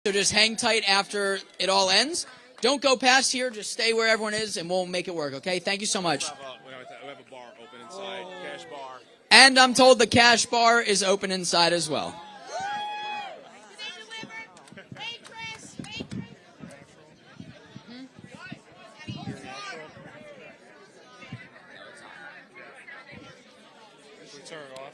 So just hang tight after it all ends. Don't go past here. Just stay where everyone is, and we'll make it work, okay? Thank you so much. We have a bar open inside, cash bar. And I'm told the cash bar is open inside as well. Turn off.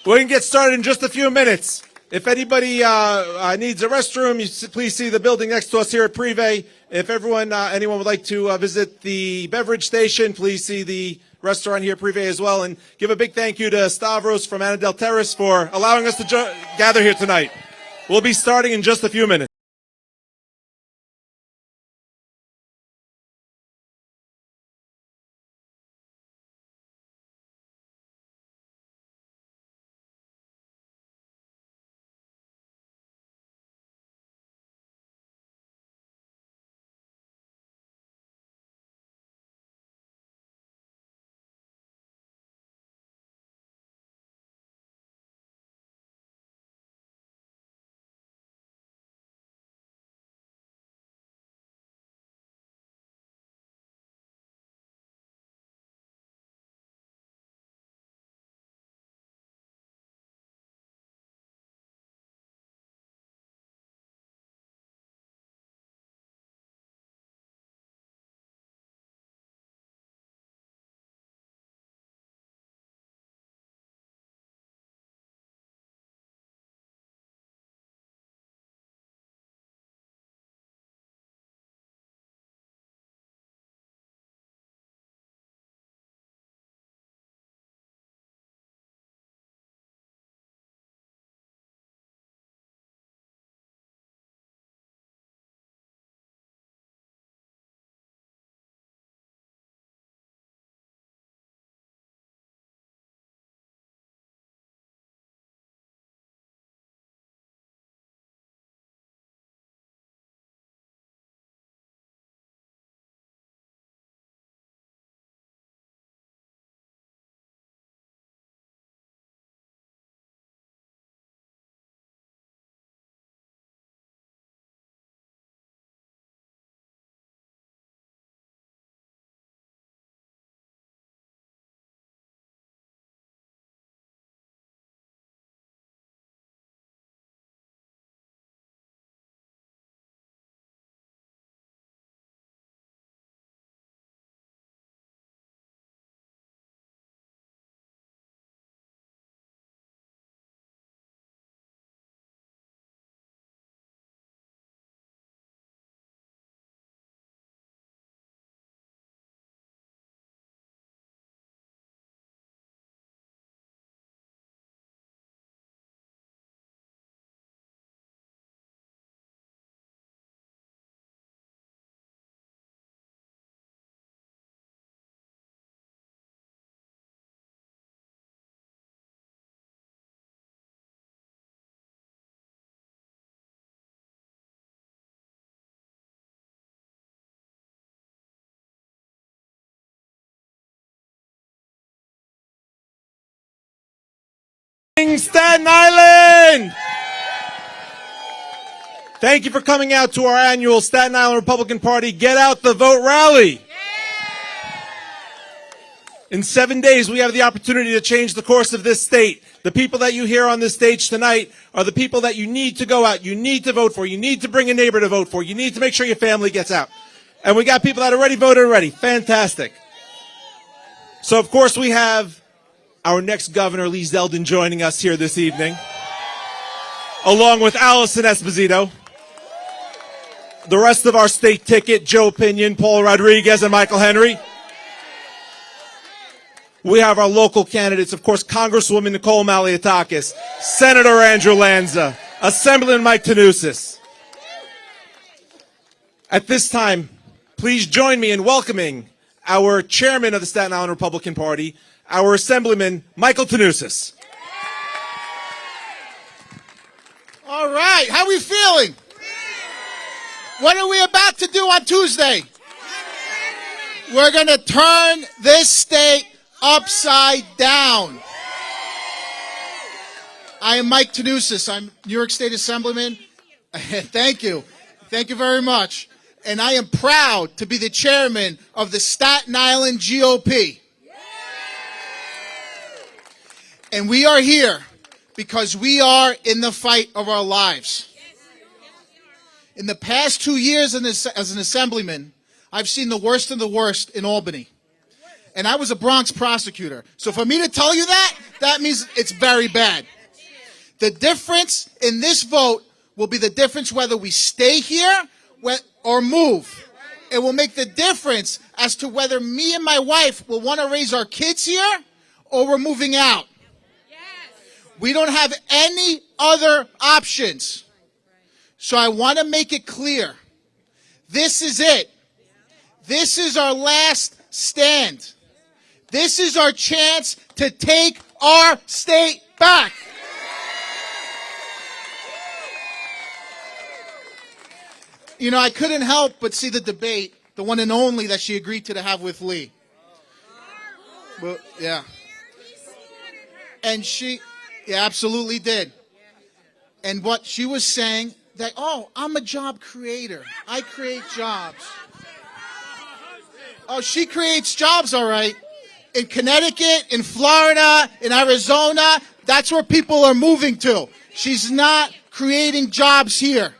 We're going to get started in just a few minutes. If anybody needs a restroom, please see the building next to us here at Privé. If anyone would like to visit the beverage station, please see the restaurant here at Privé as well. And give a big thank you to Stavros from Ana del Terrace for allowing us to gather here tonight. We'll be starting in just a few minutes. Staten Island! Thank you for coming out to our annual Staten Island Republican Party Get Out the Vote rally. In 7 days, we have the opportunity to change the course of this state. The people that you hear on this stage tonight are the people that you need to go out. You need to vote for. You need to bring a neighbor to vote for. You need to make sure your family gets out. And we got people that already voted already. Fantastic. So, of course, we have our next governor, Lee Zeldin, joining us here this evening, along with Allison Esposito. The rest of our state ticket, Joe Pinion, Paul Rodriguez, and Michael Henry. We have our local candidates, of course, Congresswoman Nicole Malliotakis, Senator Andrew Lanza, Assemblyman Mike Tannousis. At this time, please join me in welcoming our chairman of the Staten Island Republican Party, our Assemblyman Michael Tannousis. All right, how are we feeling? What are we about to do on Tuesday? We're going to turn this state upside down. I am Mike Tannousis. I'm New York State Assemblyman. Thank you. Thank you very much. And I am proud to be the chairman of the Staten Island GOP. And we are here because we are in the fight of our lives. In the past 2 years as an assemblyman, I've seen the worst of the worst in Albany. And I was a Bronx prosecutor. So for me to tell you that, that means it's very bad. The difference in this vote will be the difference whether we stay here or move. It will make the difference as to whether me and my wife will want to raise our kids here or we're moving out. We don't have any other options. So I want to make it clear. This is it. This is our last stand. This is our chance to take our state back. You know, I couldn't help but see the debate, the one and only that she agreed to have with Lee. Well, yeah. And she absolutely did. And what she was saying, that, oh, I'm a job creator. I create jobs. Oh, she creates jobs, all right. In Connecticut, in Florida, in Arizona, that's where people are moving to. She's not creating jobs here.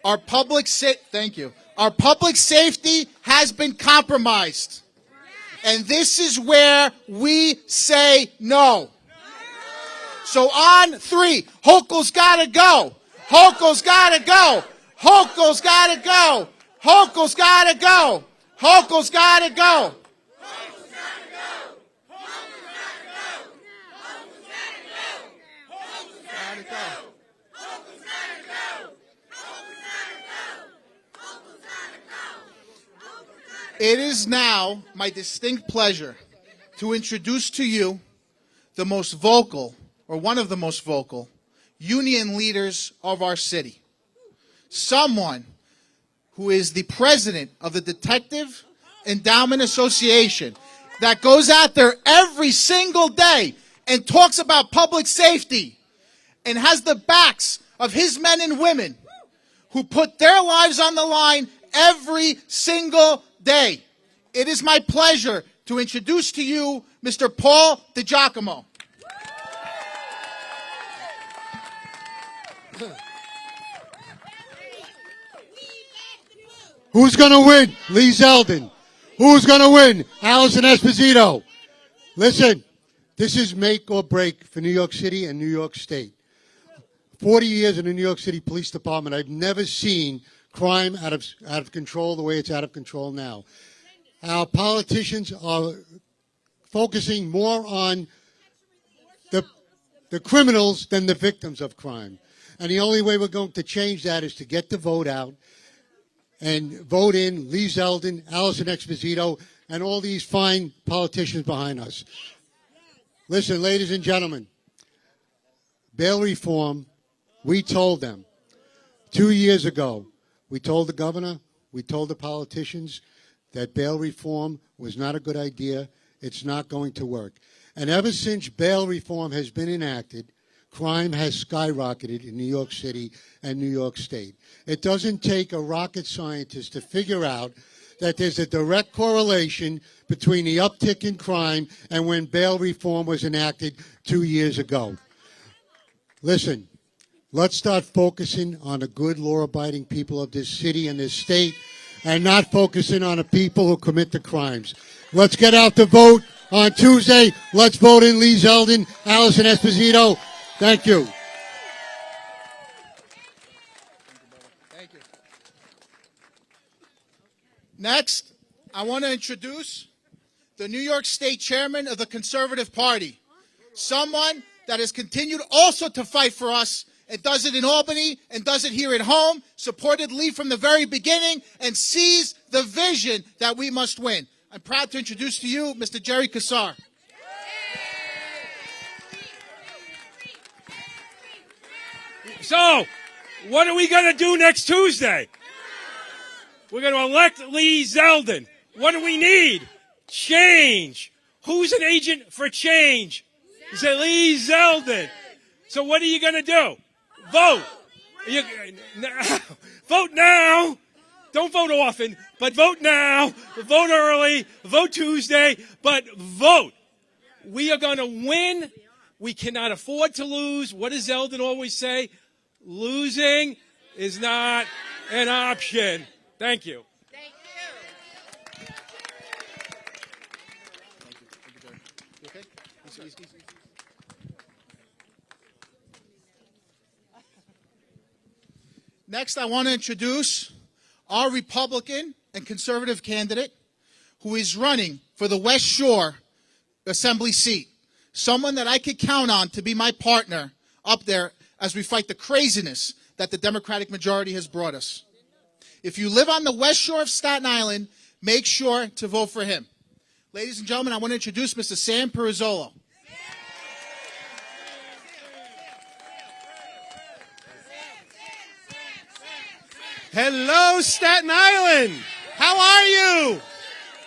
Our public thank you. Our public safety has been compromised. And this is where we say no. So on 3, Hochul's gotta go. Hochul's gotta go. Hochul's gotta go. Hochul's gotta go. Hochul's gotta go. It is now my distinct pleasure to introduce to you the most vocal, or one of the most vocal, union leaders of our city. Someone who is the president of the Detective Endowment Association that goes out there every single day and talks about public safety and has the backs of his men and women who put their lives on the line every single day. It is my pleasure to introduce to you Mr. Paul DiGiacomo. Who's going to win? Lee Zeldin. Who's going to win? Allison Esposito. Listen, this is make or break for New York City and New York State. 40 years in the New York City Police Department, I've never seen crime out of control the way it's out of control now. Our politicians are focusing more on the criminals than the victims of crime. And the only way we're going to change that is to get the vote out and vote in Lee Zeldin, Allison Esposito, and all these fine politicians behind us. Listen, ladies and gentlemen, bail reform, we told them 2 years ago, we told the governor, we told the politicians that bail reform was not a good idea. It's not going to work. And ever since bail reform has been enacted, crime has skyrocketed in New York City and New York State. It doesn't take a rocket scientist to figure out that there's a direct correlation between the uptick in crime and when bail reform was enacted 2 years ago. Listen, let's start focusing on the good, law-abiding people of this city and this state and not focusing on the people who commit the crimes. Let's get out the vote on Tuesday. Let's vote in Lee Zeldin, Allison Esposito. Thank you. Thank you. Next, I want to introduce the New York State chairman of the Conservative Party, someone that has continued also to fight for us and does it in Albany and does it here at home, supported Lee from the very beginning, and sees the vision that we must win. I'm proud to introduce to you Mr. Jerry Kassar. So, what are we going to do next Tuesday? We're going to elect Lee Zeldin. What do we need? Change. Who's an agent for change? It's Lee Zeldin. So what are you going to do? Vote. Vote now. Don't vote often, but vote now. Vote early. Vote Tuesday, but vote. We are going to win. We cannot afford to lose. What does Zeldin always say? Losing is not an option. Thank you. Thank you. Next, I want to introduce our Republican and conservative candidate who is running for the West Shore Assembly seat. Someone that I could count on to be my partner up there as we fight the craziness that the Democratic majority has brought us. If you live on the West Shore of Staten Island, make sure to vote for him. Ladies and gentlemen, I want to introduce Mr. Sam Pirizzolo. Hello, Staten Island. How are you?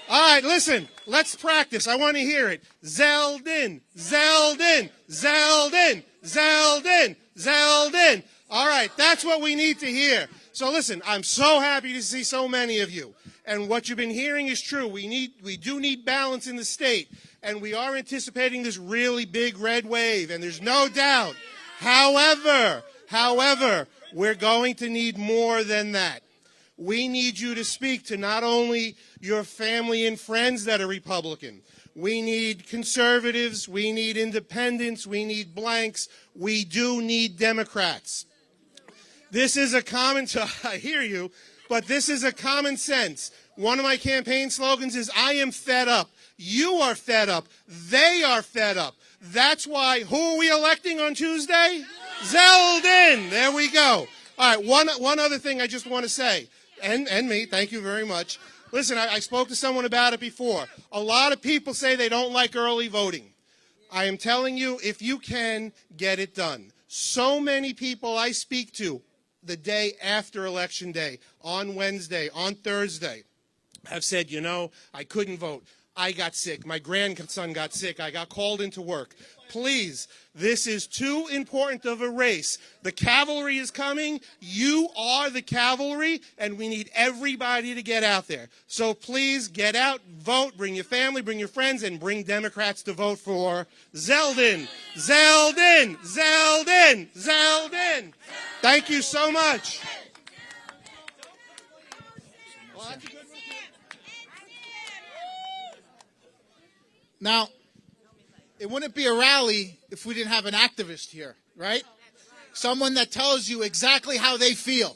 All right, listen, let's practice. I want to hear it. Zeldin, Zeldin, Zeldin, Zeldin, Zeldin. All right, that's what we need to hear. So listen, I'm so happy to see so many of you. And what you've been hearing is true. We do need balance in the state. And we are anticipating this really big red wave, and there's no doubt. However, we're going to need more than that. We need you to speak to not only your family and friends that are Republican. We need conservatives. We need independents. We need blanks. We do need Democrats. This is a common, I hear you, but this is a common sense. One of my campaign slogans is, I am fed up. You are fed up. They are fed up. That's why, who are we electing on Tuesday? Zeldin. There we go. All right, one other thing I just want to say, and me, thank you very much. Listen, I spoke to someone about it before. A lot of people say they don't like early voting. I am telling you, if you can, get it done. So many people I speak to the day after Election Day, on Wednesday, on Thursday, have said, you know, I couldn't vote. I got sick. My grandson got sick. I got called into work. Please, this is too important of a race. The cavalry is coming. You are the cavalry, and we need everybody to get out there. So please get out, vote, bring your family, bring your friends, and bring Democrats to vote for Zeldin. Zeldin! Zeldin! Zeldin! Thank you so much. Now, it wouldn't be a rally if we didn't have an activist here, right? Someone that tells you exactly how they feel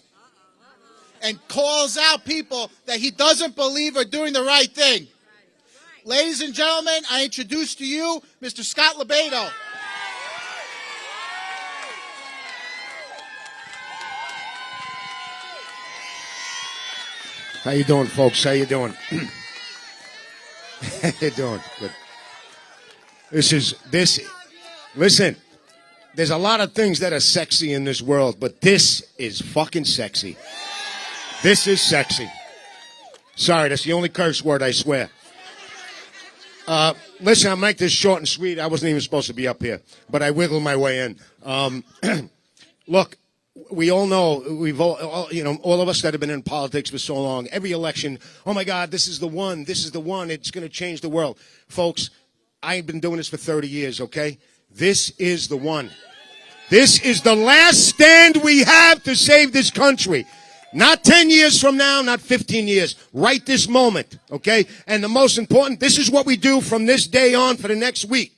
and calls out people that he doesn't believe are doing the right thing. Ladies and gentlemen, I introduce to you Mr. Scott Lebedo. How you doing, folks? How you doing? How you doing? Good. Listen, there's a lot of things that are sexy in this world, but this is fucking sexy. This is sexy. Sorry, that's the only curse word I swear. Listen, I'll make this short and sweet. I wasn't even supposed to be up here, but I wiggled my way in. Look, we all know, all of us that have been in politics for so long, every election, oh my God, this is the one, it's going to change the world. Folks, I've been doing this for 30 years, okay? This is the one. This is the last stand we have to save this country. Not 10 years from now, not 15 years. Right this moment, okay? And the most important, this is what we do from this day on for the next week.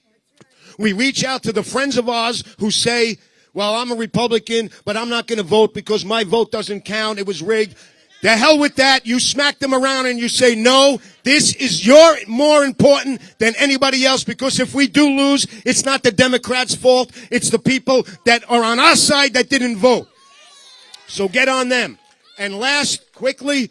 We reach out to the friends of ours who say, well, I'm a Republican, but I'm not going to vote because my vote doesn't count. It was rigged. The hell with that. You smack them around and you say, no, this is more important than anybody else, because if we do lose, it's not the Democrats' fault. It's the people that are on our side that didn't vote. So get on them. And last, quickly,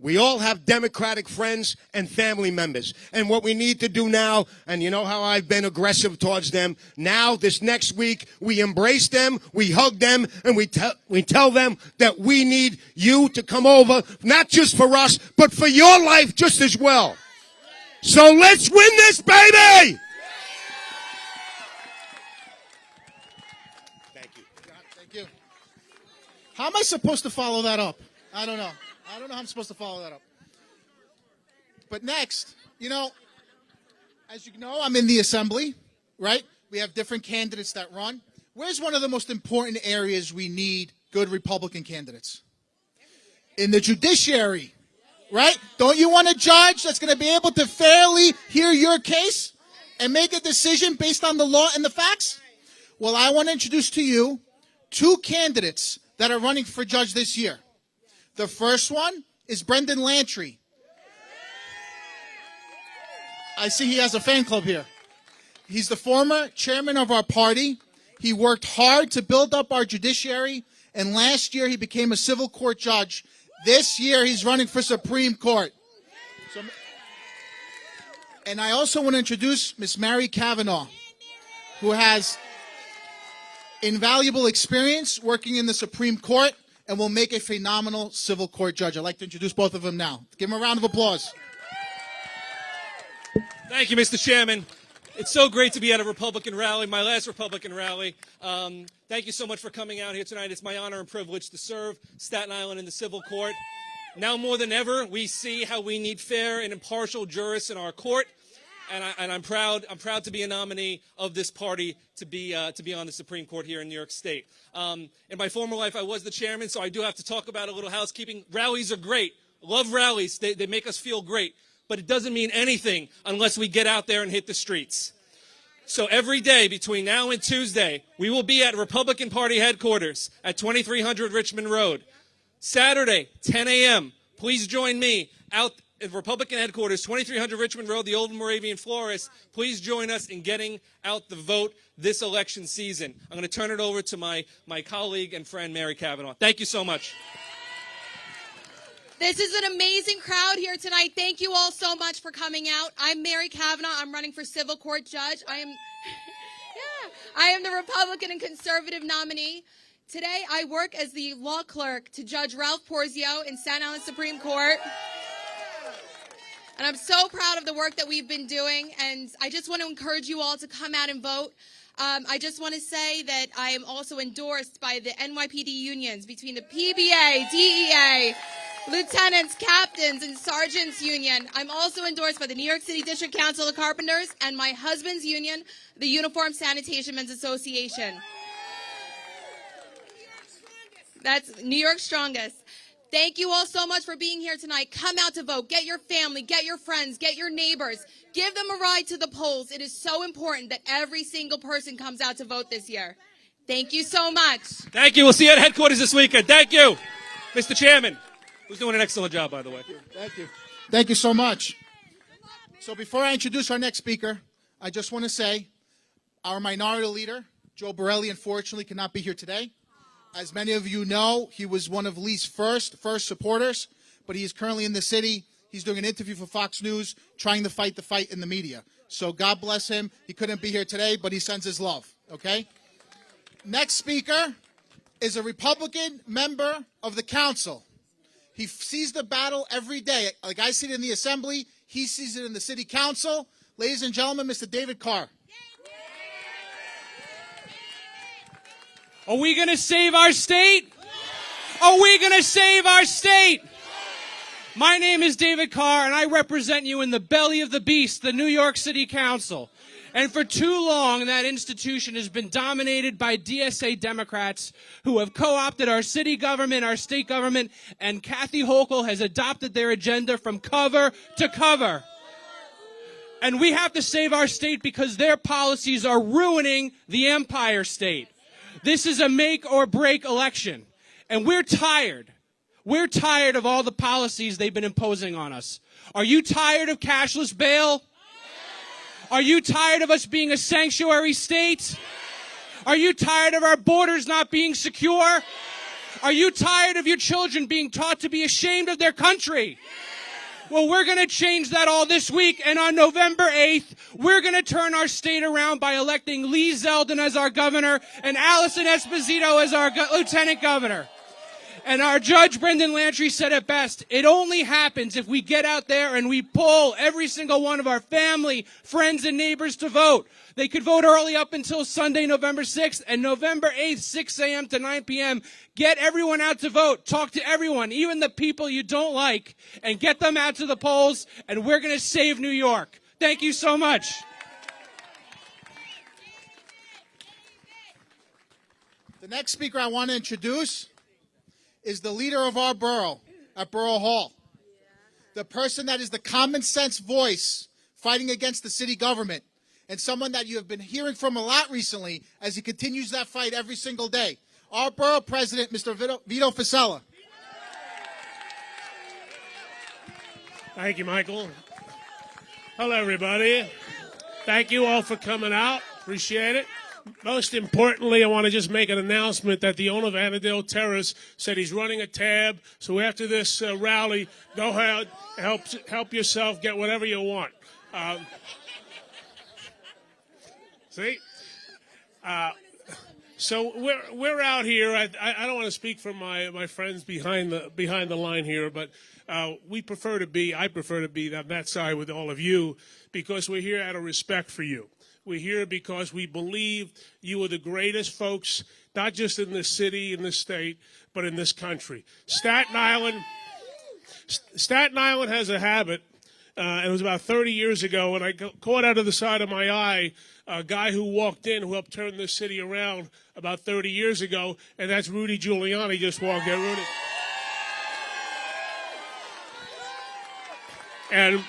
we all have Democratic friends and family members. And what we need to do now, and you know how I've been aggressive towards them, now, this next week, we embrace them, we hug them, and we tell them that we need you to come over, not just for us, but for your life just as well. So let's win this, baby! Thank you. Thank you. How am I supposed to follow that up? I don't know. I don't know how I'm supposed to follow that up. But next, as you know, I'm in the assembly, right? We have different candidates that run. Where's one of the most important areas we need good Republican candidates? In the judiciary, right? Don't you want a judge that's going to be able to fairly hear your case and make a decision based on the law and the facts? Well, I want to introduce to you two candidates that are running for judge this year. The first one is Brendan Lantry. I see he has a fan club here. He's the former chairman of our party. He worked hard to build up our judiciary, and last year he became a civil court judge. This year he's running for Supreme Court. And I also want to introduce Miss Mary Kavanaugh, who has invaluable experience working in the Supreme Court and will make a phenomenal civil court judge. I'd like to introduce both of them now. Give them a round of applause. Thank you, Mr. Chairman. It's so great to be at a Republican rally, my last Republican rally. Thank you so much for coming out here tonight. It's my honor and privilege to serve Staten Island in the civil court. Now more than ever, we see how we need fair and impartial jurists in our court, and I'm proud to be a nominee of this party to be on the Supreme Court here in New York State. In my former life, I was the chairman, so I do have to talk about a little housekeeping. Rallies are great. Love rallies. They make us feel great. But it doesn't mean anything unless we get out there and hit the streets. So every day between now and Tuesday, we will be at Republican Party headquarters at 2300 Richmond Road. Saturday, 10 a.m., please join me out at Republican headquarters, 2300 Richmond Road, the Old Moravian Florist. Please join us in getting out the vote this election season. I'm going to turn it over to my colleague and friend, Mary Kavanaugh. Thank you so much. This is an amazing crowd here tonight. Thank you all so much for coming out. I'm Mary Kavanaugh. I'm running for civil court judge. I am the Republican and conservative nominee. Today, I work as the law clerk to Judge Ralph Porzio in Staten Island Supreme Court. And I'm so proud of the work that we've been doing. And I just want to encourage you all to come out and vote. I just want to say that I am also endorsed by the NYPD unions between the PBA, DEA, lieutenants, captains, and sergeants union. I'm also endorsed by the New York City District Council of Carpenters and my husband's union, the Uniform Sanitation Men's Association. That's New York's strongest. Thank you all so much for being here tonight. Come out to vote. Get your family, get your friends, get your neighbors. Give them a ride to the polls. It is so important that every single person comes out to vote this year. Thank you so much. Thank you. We'll see you at headquarters this weekend. Thank you, Mr. Chairman, who's doing an excellent job, by the way. Thank you. Thank you so much. So before I introduce our next speaker, I just want to say our minority leader, Joe Borelli, unfortunately cannot be here today. As many of you know, he was one of Lee's first supporters, but he is currently in the city. He's doing an interview for Fox News, trying to fight the fight in the media. So God bless him. He couldn't be here today, but he sends his love, okay? Next speaker is a Republican member of the council. He sees the battle every day. Like I see it in the assembly, he sees it in the city council. Ladies and gentlemen, Mr. David Carr. Are we going to save our state? Are we going to save our state? My name is David Carr, and I represent you in the belly of the beast, the New York City Council. And for too long, that institution has been dominated by DSA Democrats who have co-opted our city government, our state government, and Kathy Hochul has adopted their agenda from cover to cover. And we have to save our state because their policies are ruining the Empire State. This is a make or break election. And we're tired. We're tired of all the policies they've been imposing on us. Are you tired of cashless bail? Are you tired of us being a sanctuary state? Are you tired of our borders not being secure? Are you tired of your children being taught to be ashamed of their country? Well, we're going to change that all this week, and on November 8th, we're going to turn our state around by electing Lee Zeldin as our governor and Allison Esposito as our lieutenant governor. And our judge, Brendan Lantry, said it best. It only happens if we get out there and we pull every single one of our family, friends, and neighbors to vote. They could vote early up until Sunday, November 6th, and November 8th, 6 a.m. to 9 p.m. Get everyone out to vote. Talk to everyone, even the people you don't like, and get them out to the polls, and we're going to save New York. Thank you so much. The next speaker I want to introduce is the leader of our borough at Borough Hall. The person that is the common sense voice fighting against the city government. and someone that you have been hearing from a lot recently as he continues that fight every single day. Our borough president, Mr. Vito Fasella. Thank you, Michael. Hello, everybody. Thank you all for coming out. Appreciate it. Most importantly, I want to just make an announcement that the owner of Annandale Terrace said he's running a tab. So after this rally, go ahead, help yourself, get whatever you want. See? So we're out here. I don't want to speak for my friends behind the line here, but I prefer to be on that side with all of you because we're here out of respect for you. We're here because we believe you are the greatest folks, not just in this city, in this state, but in this country. Staten Island has a habit, and it was about 30 years ago, and I caught out of the side of my eye a guy who walked in who helped turn this city around about 30 years ago, and that's Rudy Giuliani. Just walked in. Rudy. And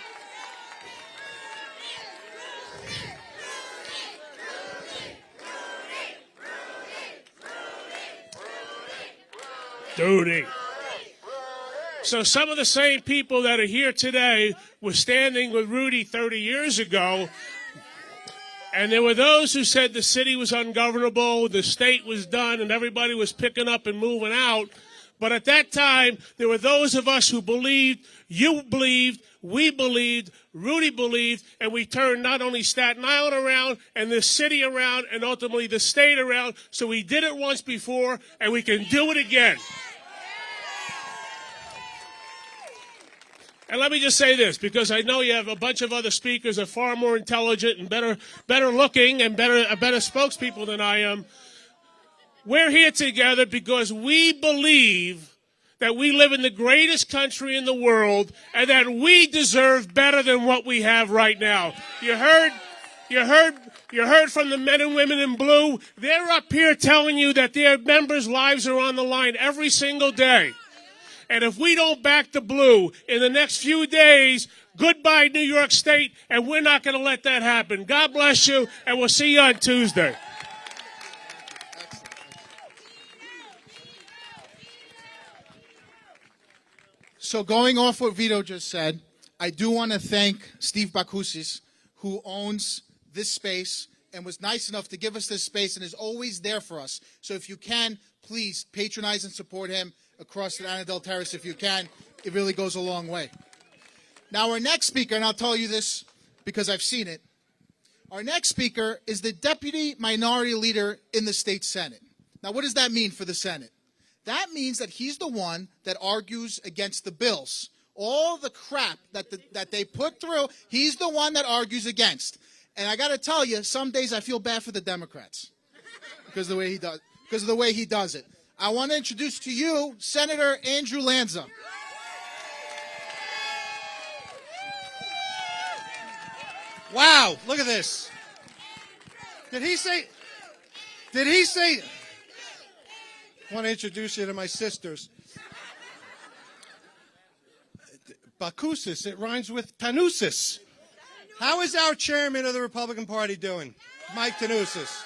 Rudy. So some of the same people that are here today were standing with Rudy 30 years ago, and there were those who said the city was ungovernable, the state was done, and everybody was picking up and moving out. But at that time, there were those of us who believed, you believed, we believed, Rudy believed, and we turned not only Staten Island around and the city around and ultimately the state around. So we did it once before, and we can do it again. And let me just say this, because I know you have a bunch of other speakers that are far more intelligent and better looking and better spokespeople than I am. We're here together because we believe that we live in the greatest country in the world and that we deserve better than what we have right now. You heard from the men and women in blue. They're up here telling you that their members' lives are on the line every single day. And if we don't back the blue in the next few days, goodbye New York State, and we're not going to let that happen. God bless you, and we'll see you on Tuesday. So going off what Vito just said, I do want to thank Steve Bakusis, who owns this space and was nice enough to give us this space and is always there for us. So if you can, please patronize and support him across the Annandale Terrace if you can. It really goes a long way. Now our next speaker, and I'll tell you this because I've seen it, our next speaker is the Deputy Minority Leader in the State Senate. Now what does that mean for the Senate? That means that he's the one that argues against the bills. All the crap that they put through, he's the one that argues against. And I got to tell you, some days I feel bad for the Democrats because of the way he does it. I want to introduce to you Senator Andrew Lanza. Wow, look at this. Did he say, I want to introduce you to my sisters. Bakusis, it rhymes with Tanusis. How is our chairman of the Republican Party doing? Mike Tanusis.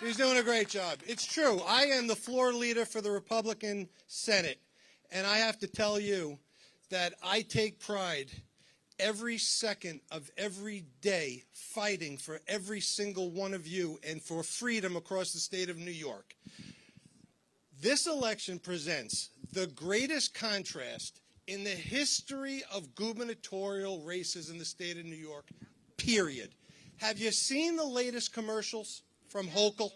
He's doing a great job. It's true. I am the floor leader for the Republican Senate. And I have to tell you that I take pride every second of every day fighting for every single one of you and for freedom across the state of New York. This election presents the greatest contrast in the history of gubernatorial races in the state of New York, period. Have you seen the latest commercials from Hochul?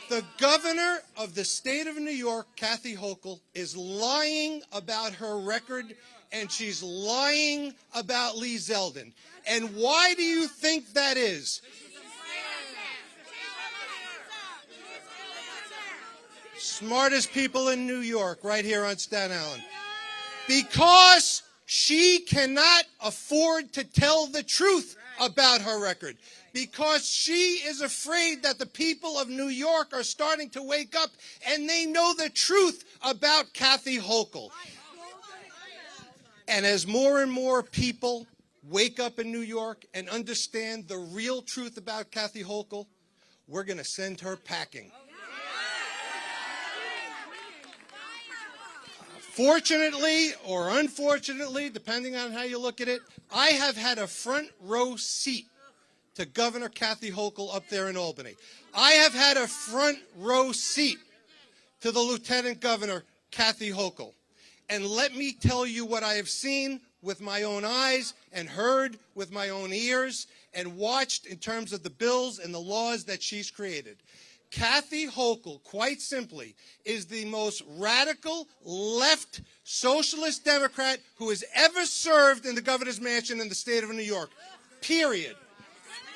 The governor of the state of New York, Kathy Hochul, is lying about her record, and she's lying about Lee Zeldin. And why do you think that is? Smartest people in New York, right here on Staten Island. Because she cannot afford to tell the truth about her record. Because she is afraid that the people of New York are starting to wake up and they know the truth about Kathy Hochul. And as more and more people wake up in New York and understand the real truth about Kathy Hochul, we're going to send her packing. Fortunately or unfortunately, depending on how you look at it, I have had a front row seat to Governor Kathy Hochul up there in Albany. I have had a front row seat to the Lieutenant Governor, Kathy Hochul. And let me tell you what I have seen with my own eyes and heard with my own ears and watched in terms of the bills and the laws that she's created. Kathy Hochul, quite simply, is the most radical left socialist Democrat who has ever served in the governor's mansion in the state of New York. Period.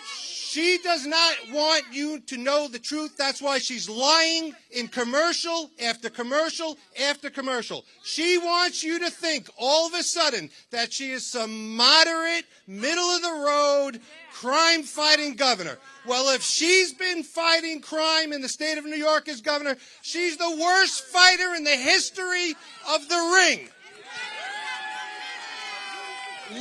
She does not want you to know the truth. That's why she's lying in commercial after commercial after commercial. She wants you to think all of a sudden that she is some moderate, middle-of-the-road, crime-fighting governor. Well, if she's been fighting crime in the state of New York as governor, she's the worst fighter in the history of the ring.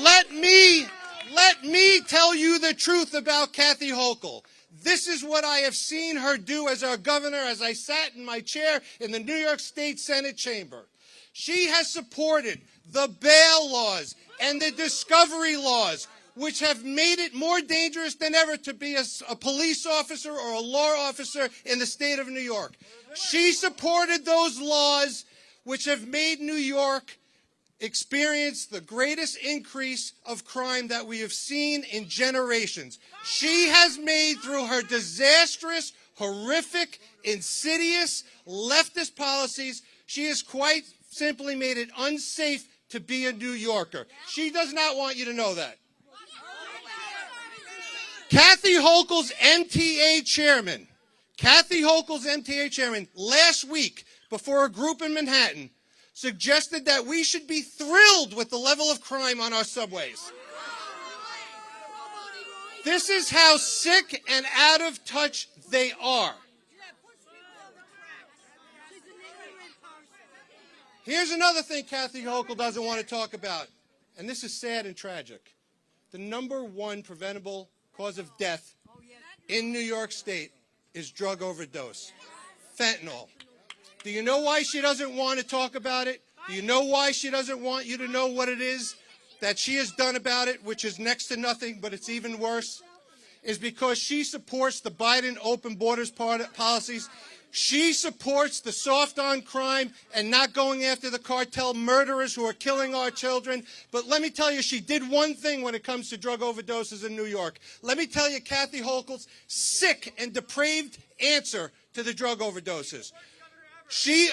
Let me tell you the truth about Kathy Hochul. This is what I have seen her do as our governor as I sat in my chair in the New York State Senate chamber. She has supported the bail laws and the discovery laws, which have made it more dangerous than ever to be a police officer or a law officer in the state of New York. She supported those laws which have made New York experience the greatest increase of crime that we have seen in generations. She has made, through her disastrous, horrific, insidious, leftist policies, she has quite simply made it unsafe to be a New Yorker. She does not want you to know that. Kathy Hochul's MTA chairman, last week, before a group in Manhattan, suggested that we should be thrilled with the level of crime on our subways. This is how sick and out of touch they are. Here's another thing Kathy Hochul doesn't want to talk about, and this is sad and tragic. The #1 preventable cause of death in New York State is drug overdose, fentanyl. Do you know why she doesn't want to talk about it? Do you know why she doesn't want you to know what it is that she has done about it, which is next to nothing, but it's even worse? Is because she supports the Biden open borders policies. She supports the soft on crime and not going after the cartel murderers who are killing our children. But let me tell you, she did one thing when it comes to drug overdoses in New York. Let me tell you Kathy Hochul's sick and depraved answer to the drug overdoses. She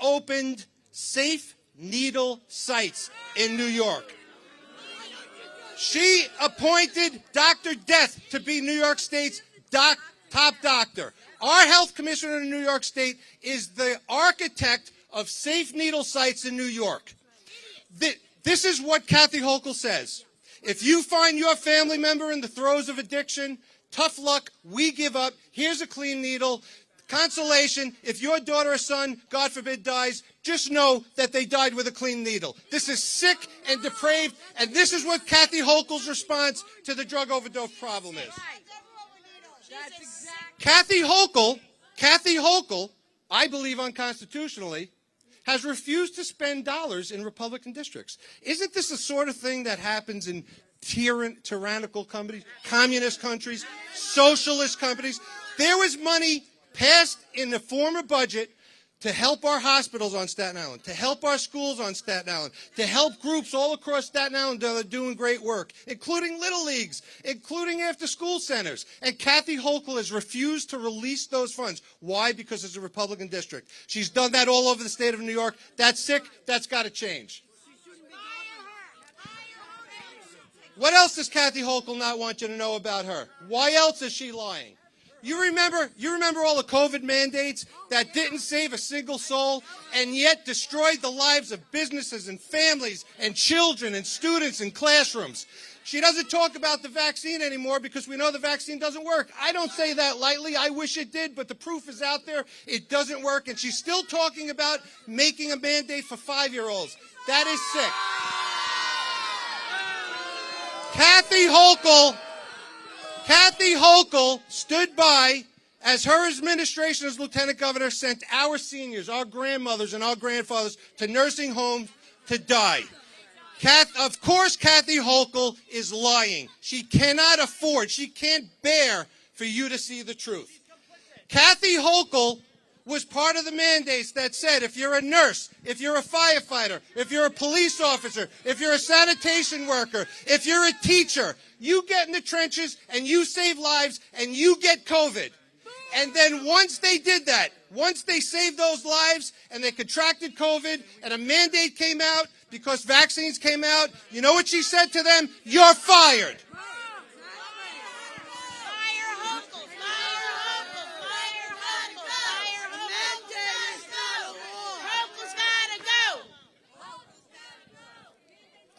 opened safe needle sites in New York. She appointed Dr. Death to be New York State's top doctor. Our health commissioner in New York State is the architect of safe needle sites in New York. This is what Kathy Hochul says. If you find your family member in the throes of addiction, tough luck, we give up. Here's a clean needle. Consolation, if your daughter or son, God forbid, dies, just know that they died with a clean needle. This is sick and depraved, and this is what Kathy Hochul's response to the drug overdose problem is. Kathy Hochul, I believe unconstitutionally, has refused to spend dollars in Republican districts. Isn't this the sort of thing that happens in tyrannical countries, communist countries, socialist countries? There was money passed in the former budget to help our hospitals on Staten Island, to help our schools on Staten Island, to help groups all across Staten Island that are doing great work, including Little Leagues, including after-school centers. And Kathy Hochul has refused to release those funds. Why? Because it's a Republican district. She's done that all over the state of New York. That's sick. That's got to change. What else does Kathy Hochul not want you to know about her? Why else is she lying? You remember all the COVID mandates that didn't save a single soul and yet destroyed the lives of businesses and families and children and students in classrooms. She doesn't talk about the vaccine anymore because we know the vaccine doesn't work. I don't say that lightly. I wish it did, but the proof is out there. It doesn't work, and she's still talking about making a mandate for 5-year-olds. That is sick. Kathy Hochul stood by as her administration as lieutenant governor sent our seniors, our grandmothers and our grandfathers to nursing homes to die. Of course, Kathy Hochul is lying. She cannot afford, she can't bear for you to see the truth. Kathy Hochul was part of the mandates that said if you're a nurse, if you're a firefighter, if you're a police officer, if you're a sanitation worker, if you're a teacher, you get in the trenches and you save lives and you get COVID. And then once they did that, once they saved those lives and they contracted COVID and a mandate came out because vaccines came out, you know what she said to them? You're fired.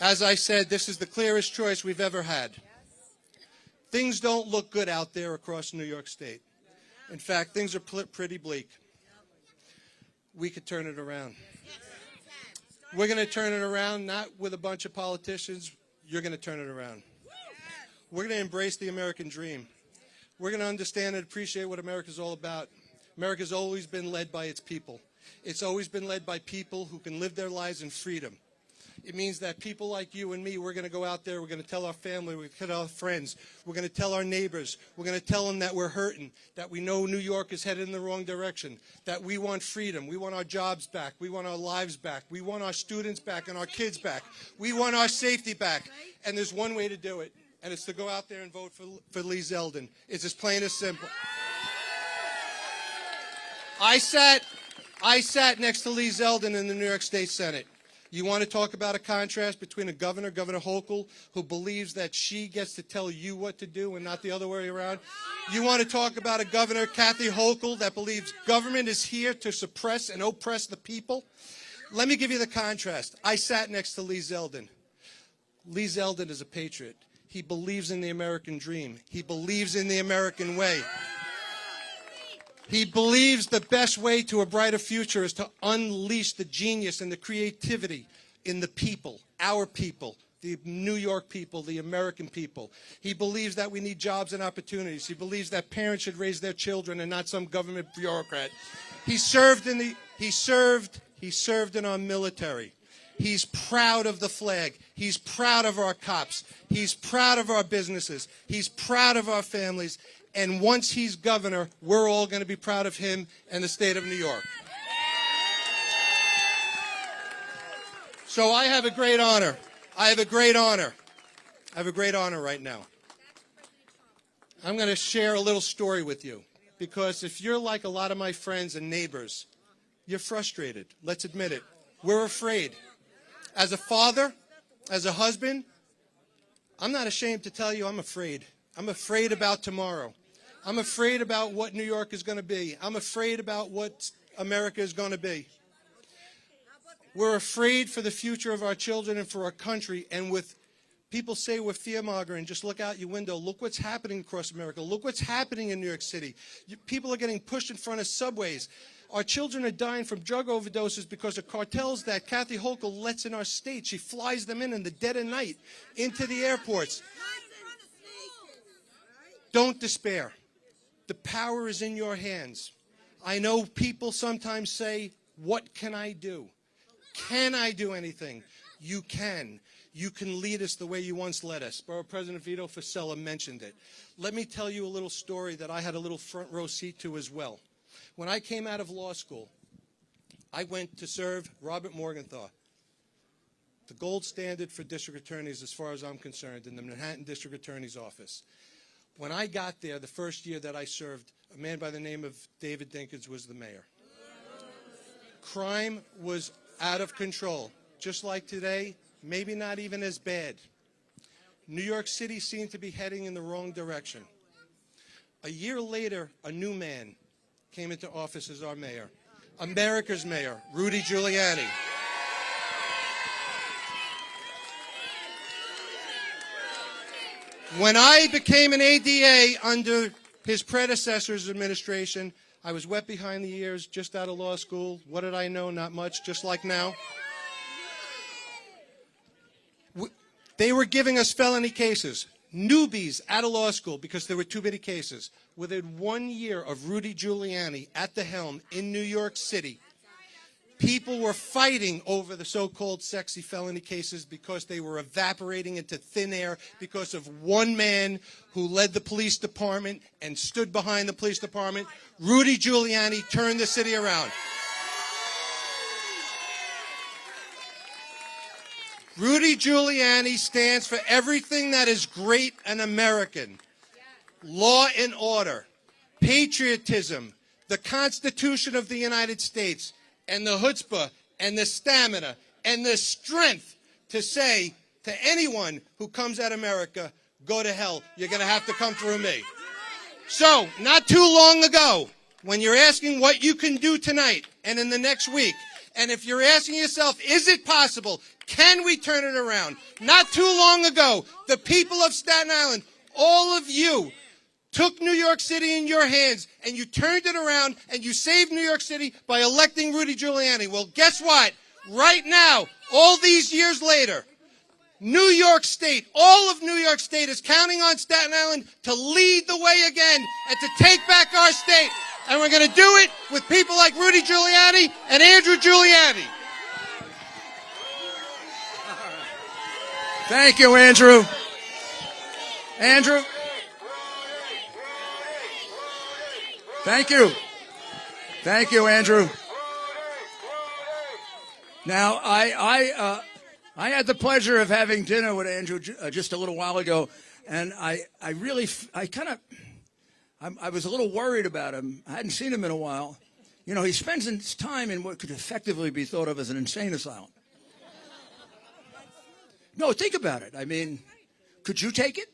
As I said, this is the clearest choice we've ever had. Things don't look good out there across New York State. In fact, things are pretty bleak. We could turn it around. We're going to turn it around, not with a bunch of politicians. You're going to turn it around. We're going to embrace the American dream. We're going to understand and appreciate what America's all about. America's always been led by its people. It's always been led by people who can live their lives in freedom. It means that people like you and me, we're going to go out there, we're going to tell our family, we're going to tell our friends, we're going to tell our neighbors, we're going to tell them that we're hurting, that we know New York is headed in the wrong direction, that we want freedom, we want our jobs back, we want our lives back, we want our students back and our kids back, we want our safety back. And there's one way to do it, and it's to go out there and vote for Lee Zeldin. It's as plain as simple. I sat next to Lee Zeldin in the New York State Senate. You want to talk about a contrast between a governor, Governor Hochul, who believes that she gets to tell you what to do and not the other way around? You want to talk about a governor, Kathy Hochul, that believes government is here to suppress and oppress the people? Let me give you the contrast. I sat next to Lee Zeldin. Lee Zeldin is a patriot. He believes in the American dream. He believes in the American way. He believes the best way to a brighter future is to unleash the genius and the creativity in the people, our people, the New York people, the American people. He believes that we need jobs and opportunities. He believes that parents should raise their children and not some government bureaucrat. He served in our military. He's proud of the flag. He's proud of our cops. He's proud of our businesses. He's proud of our families. And once he's governor, we're all going to be proud of him and the state of New York. So I have a great honor. I have a great honor right now. I'm going to share a little story with you. Because if you're like a lot of my friends and neighbors, you're frustrated. Let's admit it. We're afraid. As a father, as a husband, I'm not ashamed to tell you I'm afraid. I'm afraid about tomorrow. I'm afraid about what New York is going to be. I'm afraid about what America is going to be. We're afraid for the future of our children and for our country. And with people say we're fear-mongering, just look out your window. Look what's happening across America. Look what's happening in New York City. People are getting pushed in front of subways. Our children are dying from drug overdoses because of cartels that Kathy Hochul lets in our state. She flies them in the dead of night into the airports. Don't despair. The power is in your hands. I know people sometimes say, what can I do? Can I do anything? You can. You can lead us the way you once led us. Borough President Vito Fossella mentioned it. Let me tell you a little story that I had a little front row seat to as well. When I came out of law school, I went to serve Robert Morgenthau, the gold standard for district attorneys as far as I'm concerned, in the Manhattan District Attorney's Office. When I got there, the first year that I served, a man by the name of David Dinkins was the mayor. Crime was out of control. Just like today, maybe not even as bad. New York City seemed to be heading in the wrong direction. A year later, a new man came into office as our mayor, America's mayor, Rudy Giuliani. When I became an ADA under his predecessor's administration, I was wet behind the ears, just out of law school. What did I know? Not much, just like now. They were giving us felony cases, newbies out of law school because there were too many cases. Within 1 year of Rudy Giuliani at the helm in New York City, people were fighting over the so-called sexy felony cases because they were evaporating into thin air because of one man who led the police department and stood behind the police department. Rudy Giuliani turned the city around. Rudy Giuliani stands for everything that is great and American. Law and order, patriotism, the Constitution of the United States, and the chutzpah and the stamina and the strength to say to anyone who comes at America, go to hell, you're going to have to come through me. So, not too long ago, when you're asking what you can do tonight and in the next week, and if you're asking yourself, is it possible? Can we turn it around? Not too long ago, the people of Staten Island, all of you, took New York City in your hands and you turned it around and you saved New York City by electing Rudy Giuliani. Well, guess what? Right now, all these years later, New York State, all of New York State is counting on Staten Island to lead the way again and to take back our state. And we're going to do it with people like Rudy Giuliani and Andrew Giuliani. Thank you, Andrew. Andrew. Thank you. Thank you, Andrew. Now, I had the pleasure of having dinner with Andrew just a little while ago, and I was a little worried about him. I hadn't seen him in a while. You know, he spends his time in what could effectively be thought of as an insane asylum. No, think about it. I mean, could you take it?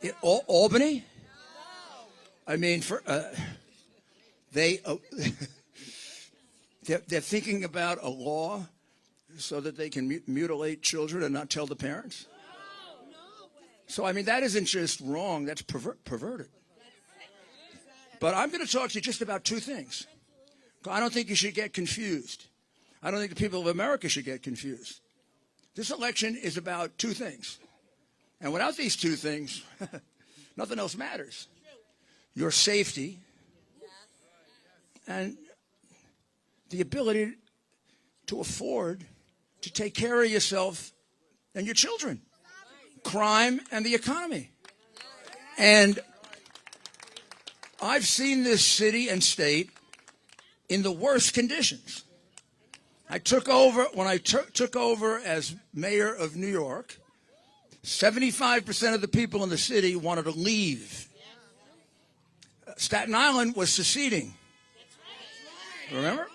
No. Albany? No. I mean, they're thinking about a law so that they can mutilate children and not tell the parents? No. So, I mean, that isn't just wrong. That's perverted. But I'm going to talk to you just about two things. I don't think you should get confused. I don't think the people of America should get confused. This election is about two things. And without these two things, nothing else matters. Your safety and the ability to afford to take care of yourself and your children. Crime and the economy. And I've seen this city and state in the worst conditions. I took over, when I took over as mayor of New York, 75% of the people in the city wanted to leave. Staten Island was seceding. Remember?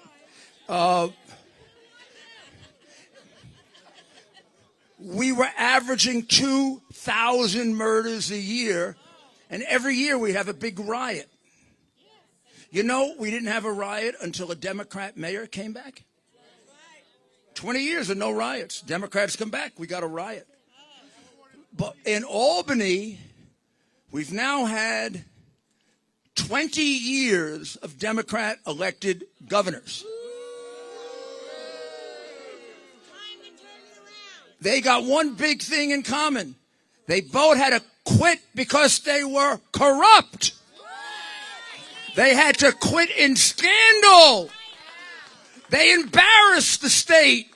We were averaging 2,000 murders a year, and every year we have a big riot. You know, we didn't have a riot until a Democrat mayor came back. 20 years of no riots. Democrats come back, we got a riot. But in Albany, we've now had 20 years of Democrat-elected governors. They got one big thing in common. They both had to quit because they were corrupt. They had to quit in scandal. They embarrassed the state.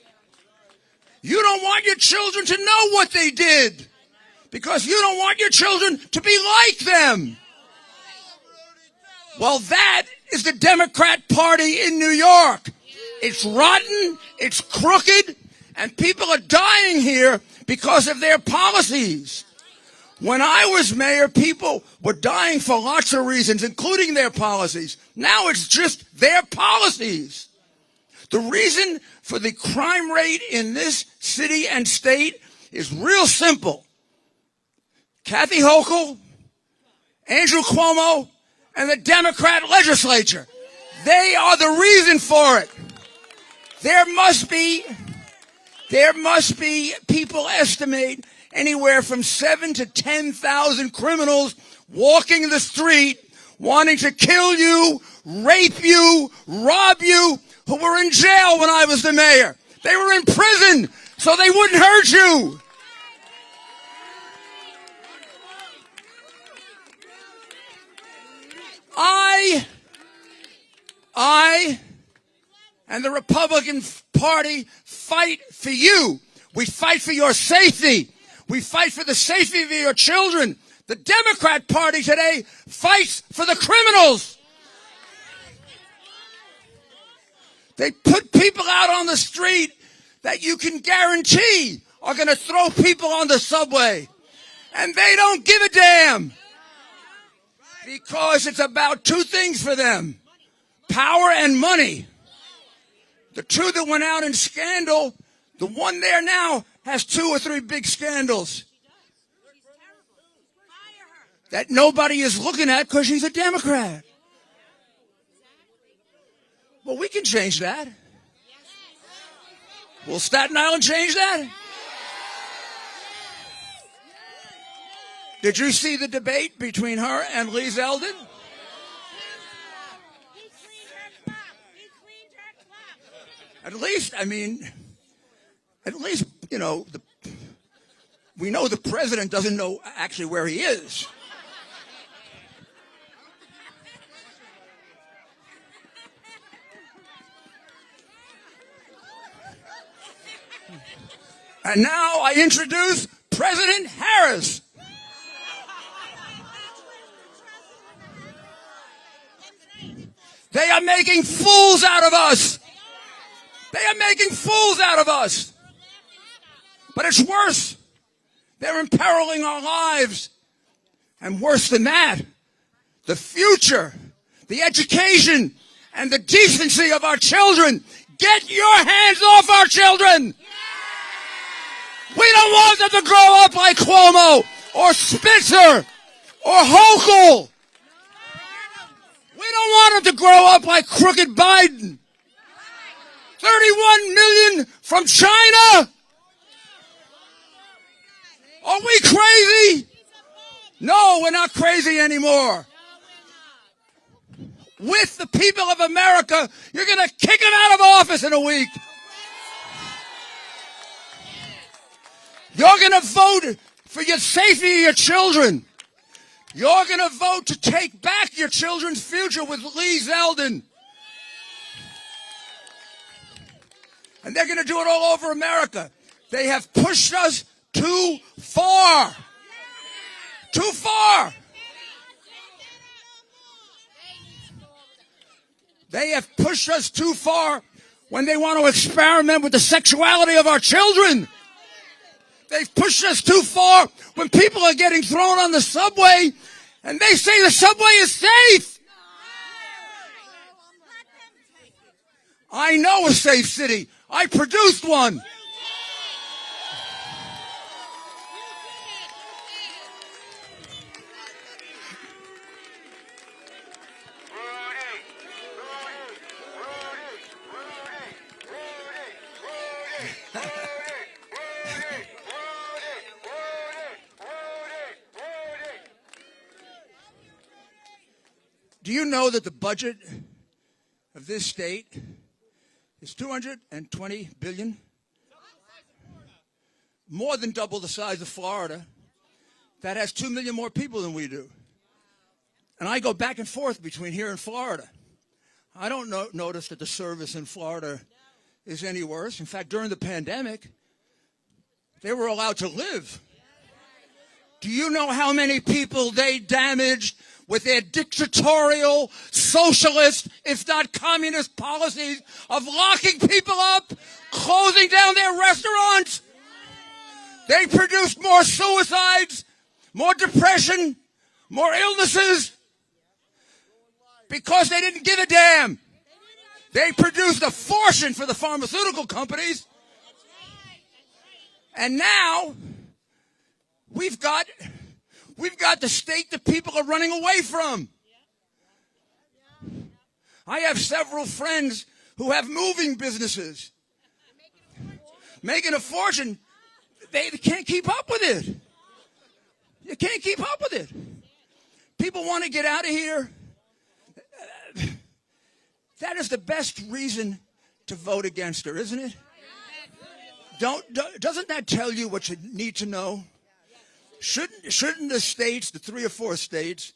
You don't want your children to know what they did because you don't want your children to be like them. Well, that is the Democrat Party in New York. It's rotten, it's crooked, and people are dying here because of their policies. When I was mayor, people were dying for lots of reasons, including their policies. Now it's just their policies. The reason for the crime rate in this city and state is real simple. Kathy Hochul, Andrew Cuomo, and the Democrat legislature. They are the reason for it. There must be, people estimate, anywhere from 7,000 to 10,000 criminals walking the street wanting to kill you, rape you, rob you, who were in jail when I was the mayor. They were in prison so they wouldn't hurt you. I and the Republican Party fight for you. We fight for your safety. We fight for the safety of your children. The Democrat Party today fights for the criminals. They put people out on the street that you can guarantee are going to throw people on the subway. And they don't give a damn. Because it's about two things for them. Power and money. The two that went out in scandal, the one there now has 2 or 3 big scandals that nobody is looking at because she's a Democrat. Well, we can change that. Will Staten Island change that? Did you see the debate between her and Lee Zeldin? At least, you know, we know the president doesn't know actually where he is. And now I introduce President Harris. They are making fools out of us. They are making fools out of us. But it's worse. They're imperiling our lives. And worse than that, the future, the education, and the decency of our children. Get your hands off our children. We don't want them to grow up like Cuomo or Spitzer or Hochul. We don't want them to grow up like crooked Biden. 31 million from China? Are we crazy? No, we're not crazy anymore. With the people of America, you're going to kick them out of office in a week. You're going to vote for your safety of your children. You're going to vote to take back your children's future with Lee Zeldin. And they're going to do it all over America. They have pushed us too far. Too far. They have pushed us too far when they want to experiment with the sexuality of our children. They've pushed us too far when people are getting thrown on the subway and they say the subway is safe. I know a safe city. I produced one. Do you know that the budget of this state is $220 billion? More than double the size of Florida. That has 2 million more people than we do. And I go back and forth between here and Florida. I don't notice that the service in Florida is any worse. In fact, during the pandemic, they were allowed to live. Do you know how many people they damaged with their dictatorial, socialist, if not communist policies of locking people up, closing down their restaurants? They produced more suicides, more depression, more illnesses because they didn't give a damn. They produced a fortune for the pharmaceutical companies. And now we've got the state that people are running away from. I have several friends who have moving businesses. Making a fortune. They can't keep up with it. You can't keep up with it. People want to get out of here. That is the best reason to vote against her, isn't it? Doesn't that tell you what you need to know? Shouldn't the states, the 3 or 4 states,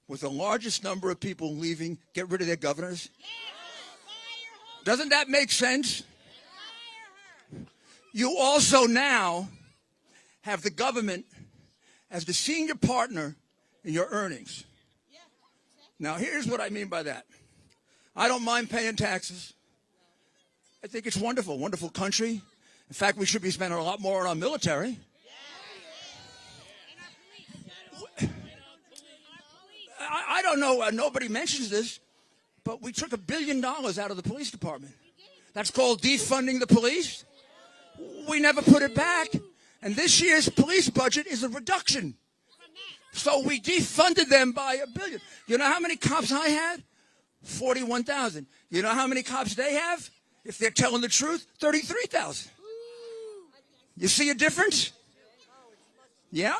with the largest number of people leaving, get rid of their governors? Doesn't that make sense? You also now have the government as the senior partner in your earnings. Now, here's what I mean by that. I don't mind paying taxes. I think it's wonderful, wonderful country. In fact, we should be spending a lot more on our military. I don't know, nobody mentions this, but we took $1 billion out of the police department. That's called defunding the police. We never put it back. And this year's police budget is a reduction. So we defunded them by $1 billion. You know how many cops I had? 41,000. You know how many cops they have? If they're telling the truth, 33,000. You see a difference? Yeah.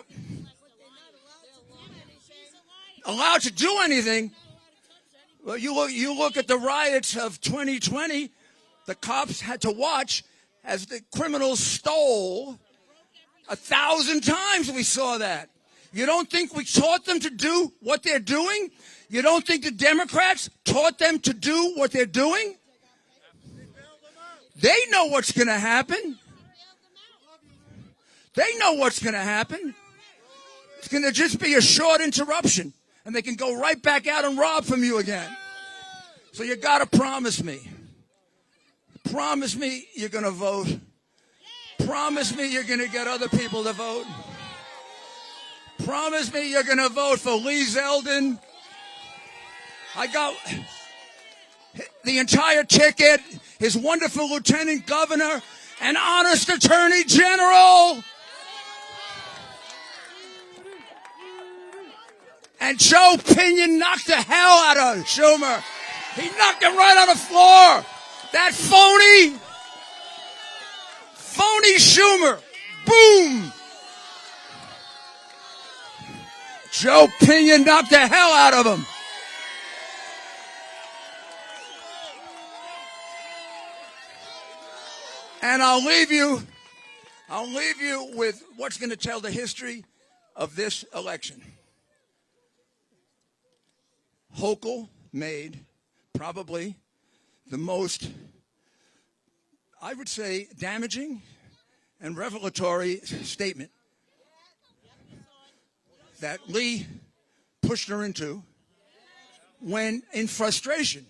Allowed to do anything. Well, you look at the riots of 2020, the cops had to watch as the criminals stole 1,000 times. We saw that. You don't think we taught them to do what they're doing? You don't think the Democrats taught them to do what they're doing? They know what's going to happen. They know what's going to happen. It's going to just be a short interruption, and they can go right back out and rob from you again. So you got to promise me. Promise me you're going to vote. Promise me you're going to get other people to vote. Promise me you're going to vote for Lee Zeldin. I got the entire ticket, his wonderful lieutenant governor, and honest attorney general. And Joe Pinion knocked the hell out of Schumer. He knocked him right on the floor. That phony Schumer. Boom. Joe Pinion knocked the hell out of him. And I'll leave you with what's going to tell the history of this election. Hochul made probably the most, I would say, damaging and revelatory statement that Lee pushed her into when, in frustration,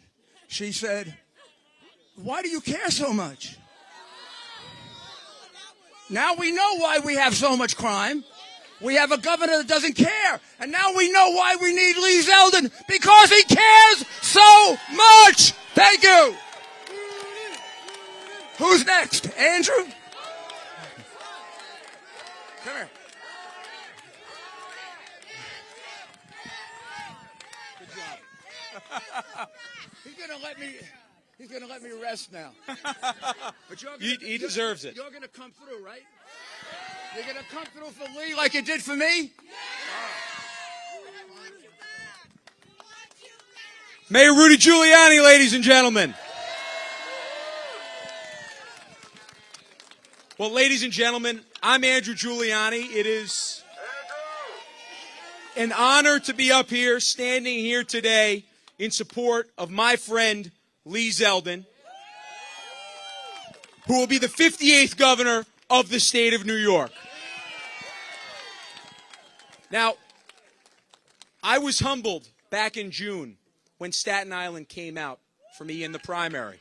she said, "Why do you care so much?" Now we know why we have so much crime. We have a governor that doesn't care. And now we know why we need Lee Zeldin, because he cares so much. Thank you. Who's next? Andrew? Come here. Good job. He's gonna let me rest now. But He deserves it. You're gonna come through, right? You're gonna come through for Lee like you did for me? Mayor Rudy Giuliani, ladies and gentlemen. Well, ladies and gentlemen, I'm Andrew Giuliani. It is an honor to be up here, standing here today in support of my friend Lee Zeldin, who will be the 58th governor of the state of New York. Now, I was humbled back in June when Staten Island came out for me in the primary.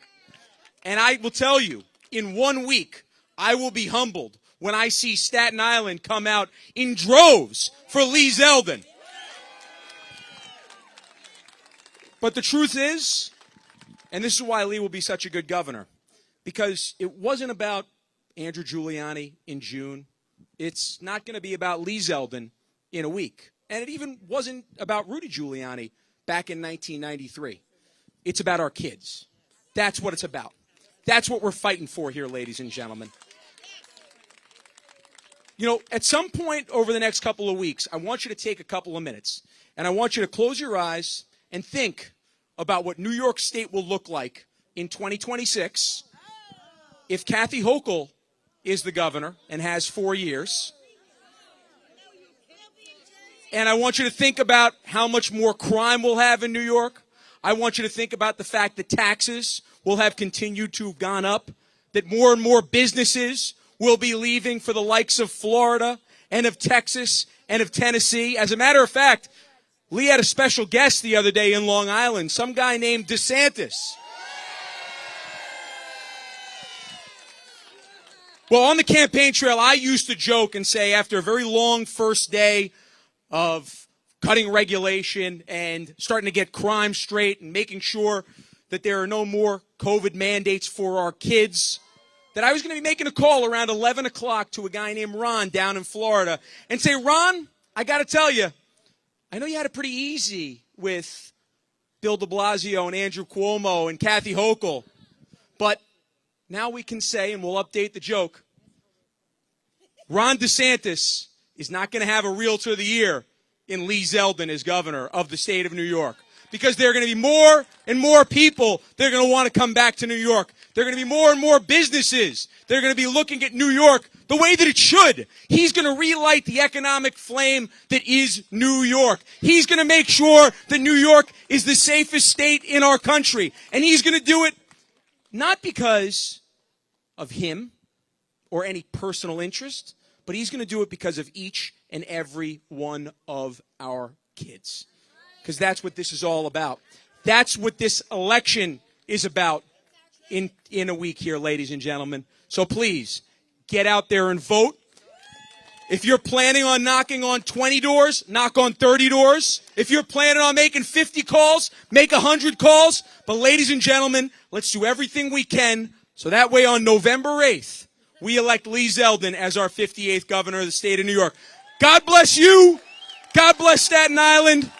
And I will tell you, in 1 week, I will be humbled when I see Staten Island come out in droves for Lee Zeldin. But the truth is, and this is why Lee will be such a good governor, because it wasn't about Andrew Giuliani in June. It's not going to be about Lee Zeldin in a week. And it even wasn't about Rudy Giuliani back in 1993. It's about our kids. That's what it's about. That's what we're fighting for here, ladies and gentlemen. You know, at some point over the next couple of weeks, I want you to take a couple of minutes, and I want you to close your eyes and think about what New York State will look like in 2026 if Kathy Hochul is the governor and has 4 years. And I want you to think about how much more crime we'll have in New York. I want you to think about the fact that taxes will have continued to have gone up, that more and more businesses will be leaving for the likes of Florida and of Texas and of Tennessee. As a matter of fact, Lee had a special guest the other day in Long Island, some guy named DeSantis. Well, on the campaign trail, I used to joke and say after a very long first day of cutting regulation and starting to get crime straight and making sure that there are no more COVID mandates for our kids, that I was going to be making a call around 11 o'clock to a guy named Ron down in Florida and say, Ron, I got to tell you, I know you had it pretty easy with Bill de Blasio and Andrew Cuomo and Kathy Hochul, but now we can say, and we'll update the joke, Ron DeSantis is not going to have a Realtor of the Year in Lee Zeldin as governor of the state of New York. Because there are going to be more and more people that are going to want to come back to New York. There are going to be more and more businesses that are going to be looking at New York the way that it should. He's going to relight the economic flame that is New York. He's going to make sure that New York is the safest state in our country. And he's going to do it not because of him or any personal interest, but he's going to do it because of each and every one of our kids. Because that's what this is all about. That's what this election is about in a week here, ladies and gentlemen. So please, get out there and vote. If you're planning on knocking on 20 doors, knock on 30 doors. If you're planning on making 50 calls, make 100 calls. But ladies and gentlemen, let's do everything we can so that way on November 8th, we elect Lee Zeldin as our 58th governor of the state of New York. God bless you. God bless Staten Island.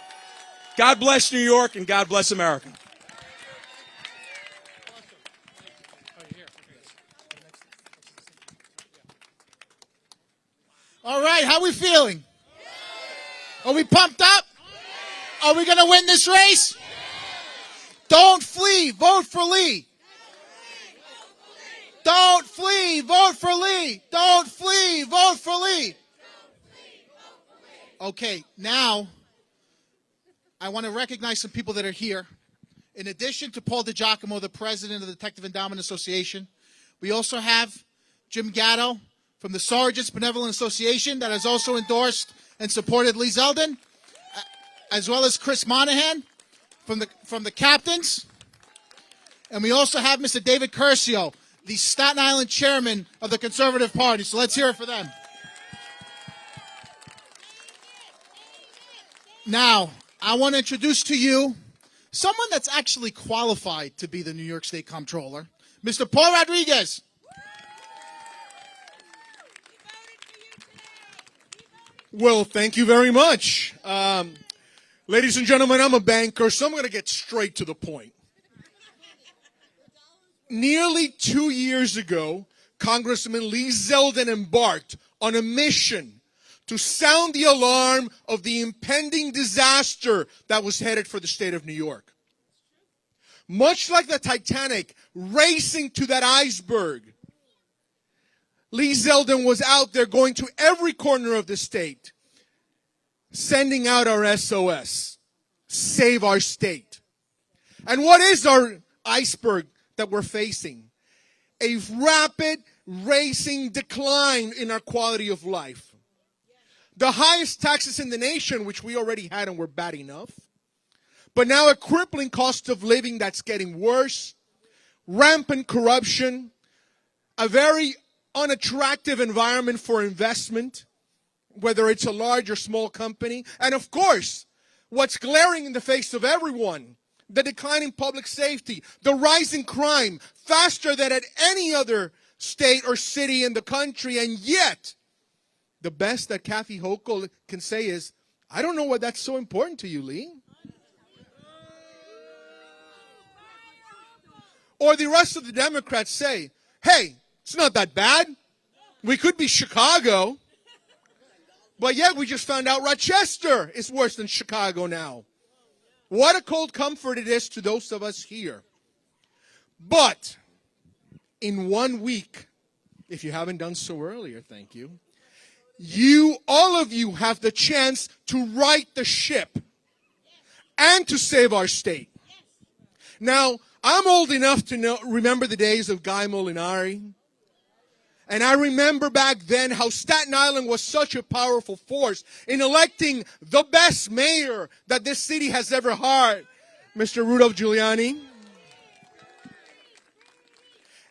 God bless New York, and God bless America. All right, how we feeling? Are we pumped up? Are we going to win this race? Don't flee. Vote for Lee. Don't flee. Vote for Lee. Don't flee. Vote for Lee. Okay, now I want to recognize some people that are here. In addition to Paul DiGiacomo, the president of the Detective Endowment Association, we also have Jim Gatto from the Sergeants Benevolent Association that has also endorsed and supported Lee Zeldin, as well as Chris Monahan from the captains. And we also have Mr. David Curcio, the Staten Island chairman of the Conservative Party. So let's hear it for them. Now, I want to introduce to you someone that's actually qualified to be the New York State Comptroller, Mr. Paul Rodriguez. Well, thank you very much. Ladies and gentlemen, I'm a banker, so I'm going to get straight to the point. Nearly 2 years ago, Congressman Lee Zeldin embarked on a mission to sound the alarm of the impending disaster that was headed for the state of New York. Much like the Titanic racing to that iceberg, Lee Zeldin was out there going to every corner of the state, sending out our SOS, save our state. And what is our iceberg that we're facing? A rapid racing decline in our quality of life. The highest taxes in the nation, which we already had and were bad enough. But now a crippling cost of living that's getting worse. Rampant corruption. A very unattractive environment for investment, whether it's a large or small company. And of course, what's glaring in the face of everyone, the declining public safety, the rising crime, faster than at any other state or city in the country. And yet, the best that Kathy Hochul can say is, I don't know why that's so important to you, Lee. Or the rest of the Democrats say, hey, it's not that bad. We could be Chicago. But yet we just found out Rochester is worse than Chicago now. What a cold comfort it is to those of us here. But in 1 week, if you haven't done so earlier, thank you, all of you have the chance to right the ship and to save our state. Now, I'm old enough to remember the days of Guy Molinari. And I remember back then how Staten Island was such a powerful force in electing the best mayor that this city has ever had, Mr. Rudolph Giuliani.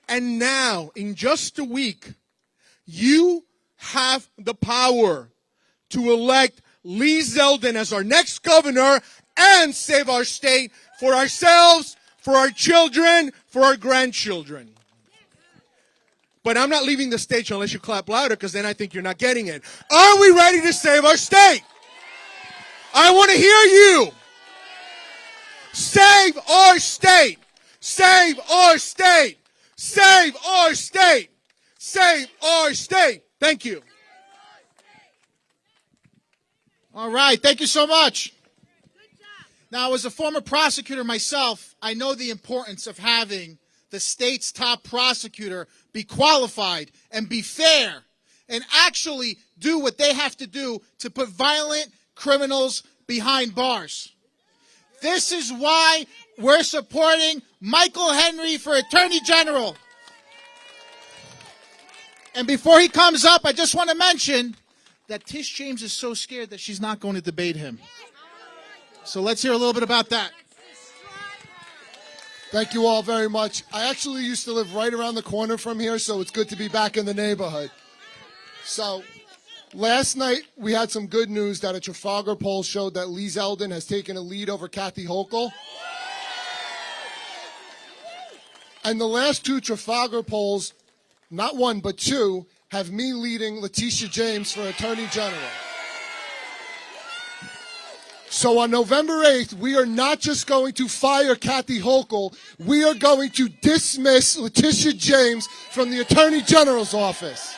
And now, in just a week, you have the power to elect Lee Zeldin as our next governor and save our state for ourselves, for our children, for our grandchildren. But I'm not leaving the stage unless you clap louder, because then I think you're not getting it. Are we ready to save our state? I want to hear you. Save our state. Save our state. Save our state. Save our state. Thank you. All right. Thank you so much. Now, as a former prosecutor myself, I know the importance of having the state's top prosecutor be qualified and be fair and actually do what they have to do to put violent criminals behind bars. This is why we're supporting Michael Henry for Attorney General. And before he comes up, I just want to mention that Tish James is so scared that she's not going to debate him. So let's hear a little bit about that. Thank you all very much. I actually used to live right around the corner from here, so it's good to be back in the neighborhood. So, last night we had some good news that a Trafalgar poll showed that Lee Zeldin has taken a lead over Kathy Hochul. And the last two Trafalgar polls, not one but two, have me leading Letitia James for Attorney General. So on November 8th, we are not just going to fire Kathy Hochul, we are going to dismiss Letitia James from the Attorney General's office.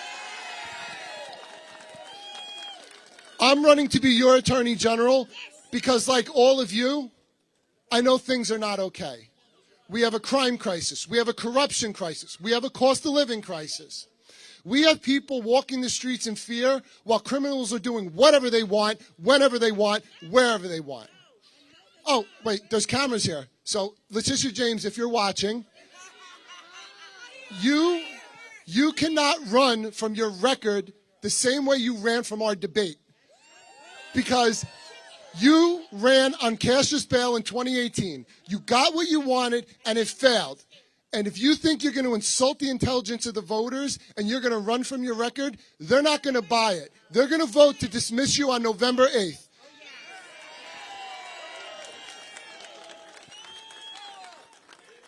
I'm running to be your Attorney General because, like all of you, I know things are not okay. We have a crime crisis. We have a corruption crisis. We have a cost of living crisis. We have people walking the streets in fear while criminals are doing whatever they want, whenever they want, wherever they want. Oh, wait, there's cameras here. So, Letitia James, if you're watching, you cannot run from your record the same way you ran from our debate. Because you ran on cashless bail in 2018. You got what you wanted, and it failed. And if you think you're going to insult the intelligence of the voters and you're going to run from your record, they're not going to buy it. They're going to vote to dismiss you on November 8th.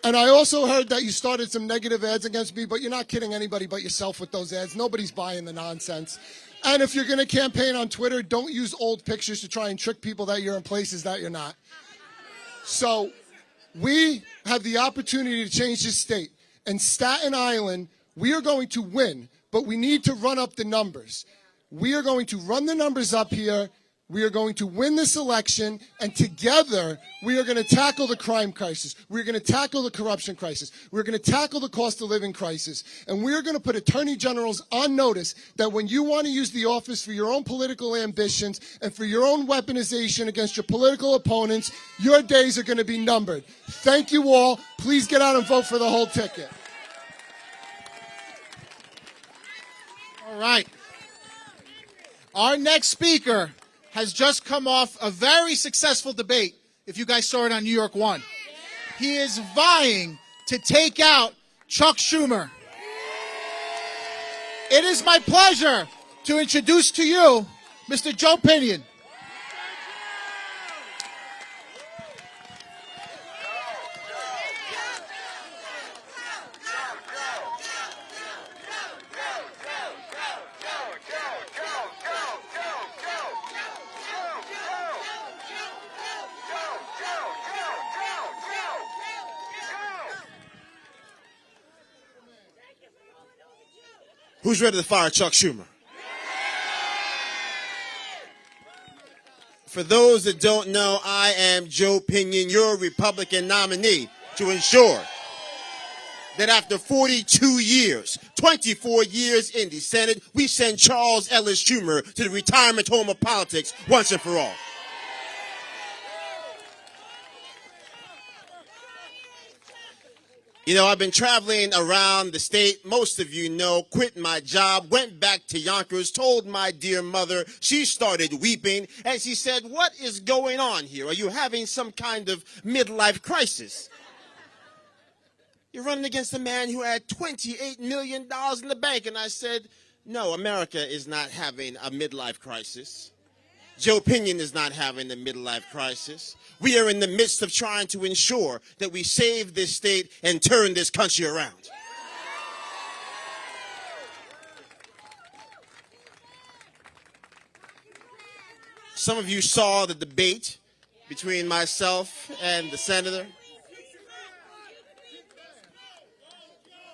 And I also heard that you started some negative ads against me, but you're not kidding anybody but yourself with those ads. Nobody's buying the nonsense. And if you're going to campaign on Twitter, don't use old pictures to try and trick people that you're in places that you're not. So we have the opportunity to change this state. And Staten Island, we are going to win, but we need to run up the numbers. We are going to run the numbers up here. We are going to win this election, and together we are going to tackle the crime crisis. We're going to tackle the corruption crisis. We're going to tackle the cost of living crisis. And we're going to put attorney generals on notice that when you want to use the office for your own political ambitions and for your own weaponization against your political opponents, your days are going to be numbered. Thank you all. Please get out and vote for the whole ticket. All right. Our next speaker has just come off a very successful debate, if you guys saw it on New York One. He is vying to take out Chuck Schumer. It is my pleasure to introduce to you Mr. Joe Pinion. Who's ready to fire Chuck Schumer? For those that don't know, I am Joe Pinion, your Republican nominee, to ensure that after 42 years, 24 years in the Senate, we send Charles Ellis Schumer to the retirement home of politics once and for all. You know, I've been traveling around the state. Most of you know, quit my job, went back to Yonkers, told my dear mother. She started weeping, and she said, "What is going on here? Are you having some kind of midlife crisis? You're running against a man who had $28 million in the bank." And I said, "No, America is not having a midlife crisis. Joe Pinion is not having a midlife crisis. We are in the midst of trying to ensure that we save this state and turn this country around." Some of you saw the debate between myself and the senator.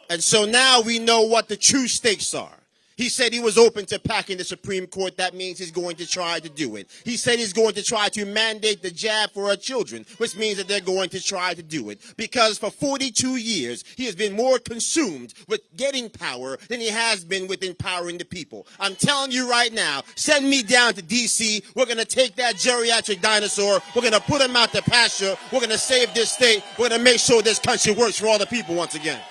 And so now we know what the true stakes are. He said he was open to packing the Supreme Court. That means he's going to try to do it. He said he's going to try to mandate the jab for our children, which means that they're going to try to do it. Because for 42 years, he has been more consumed with getting power than he has been with empowering the people. I'm telling you right now, send me down to D.C. We're going to take that geriatric dinosaur. We're going to put him out to pasture. We're going to save this state. We're going to make sure this country works for all the people once again.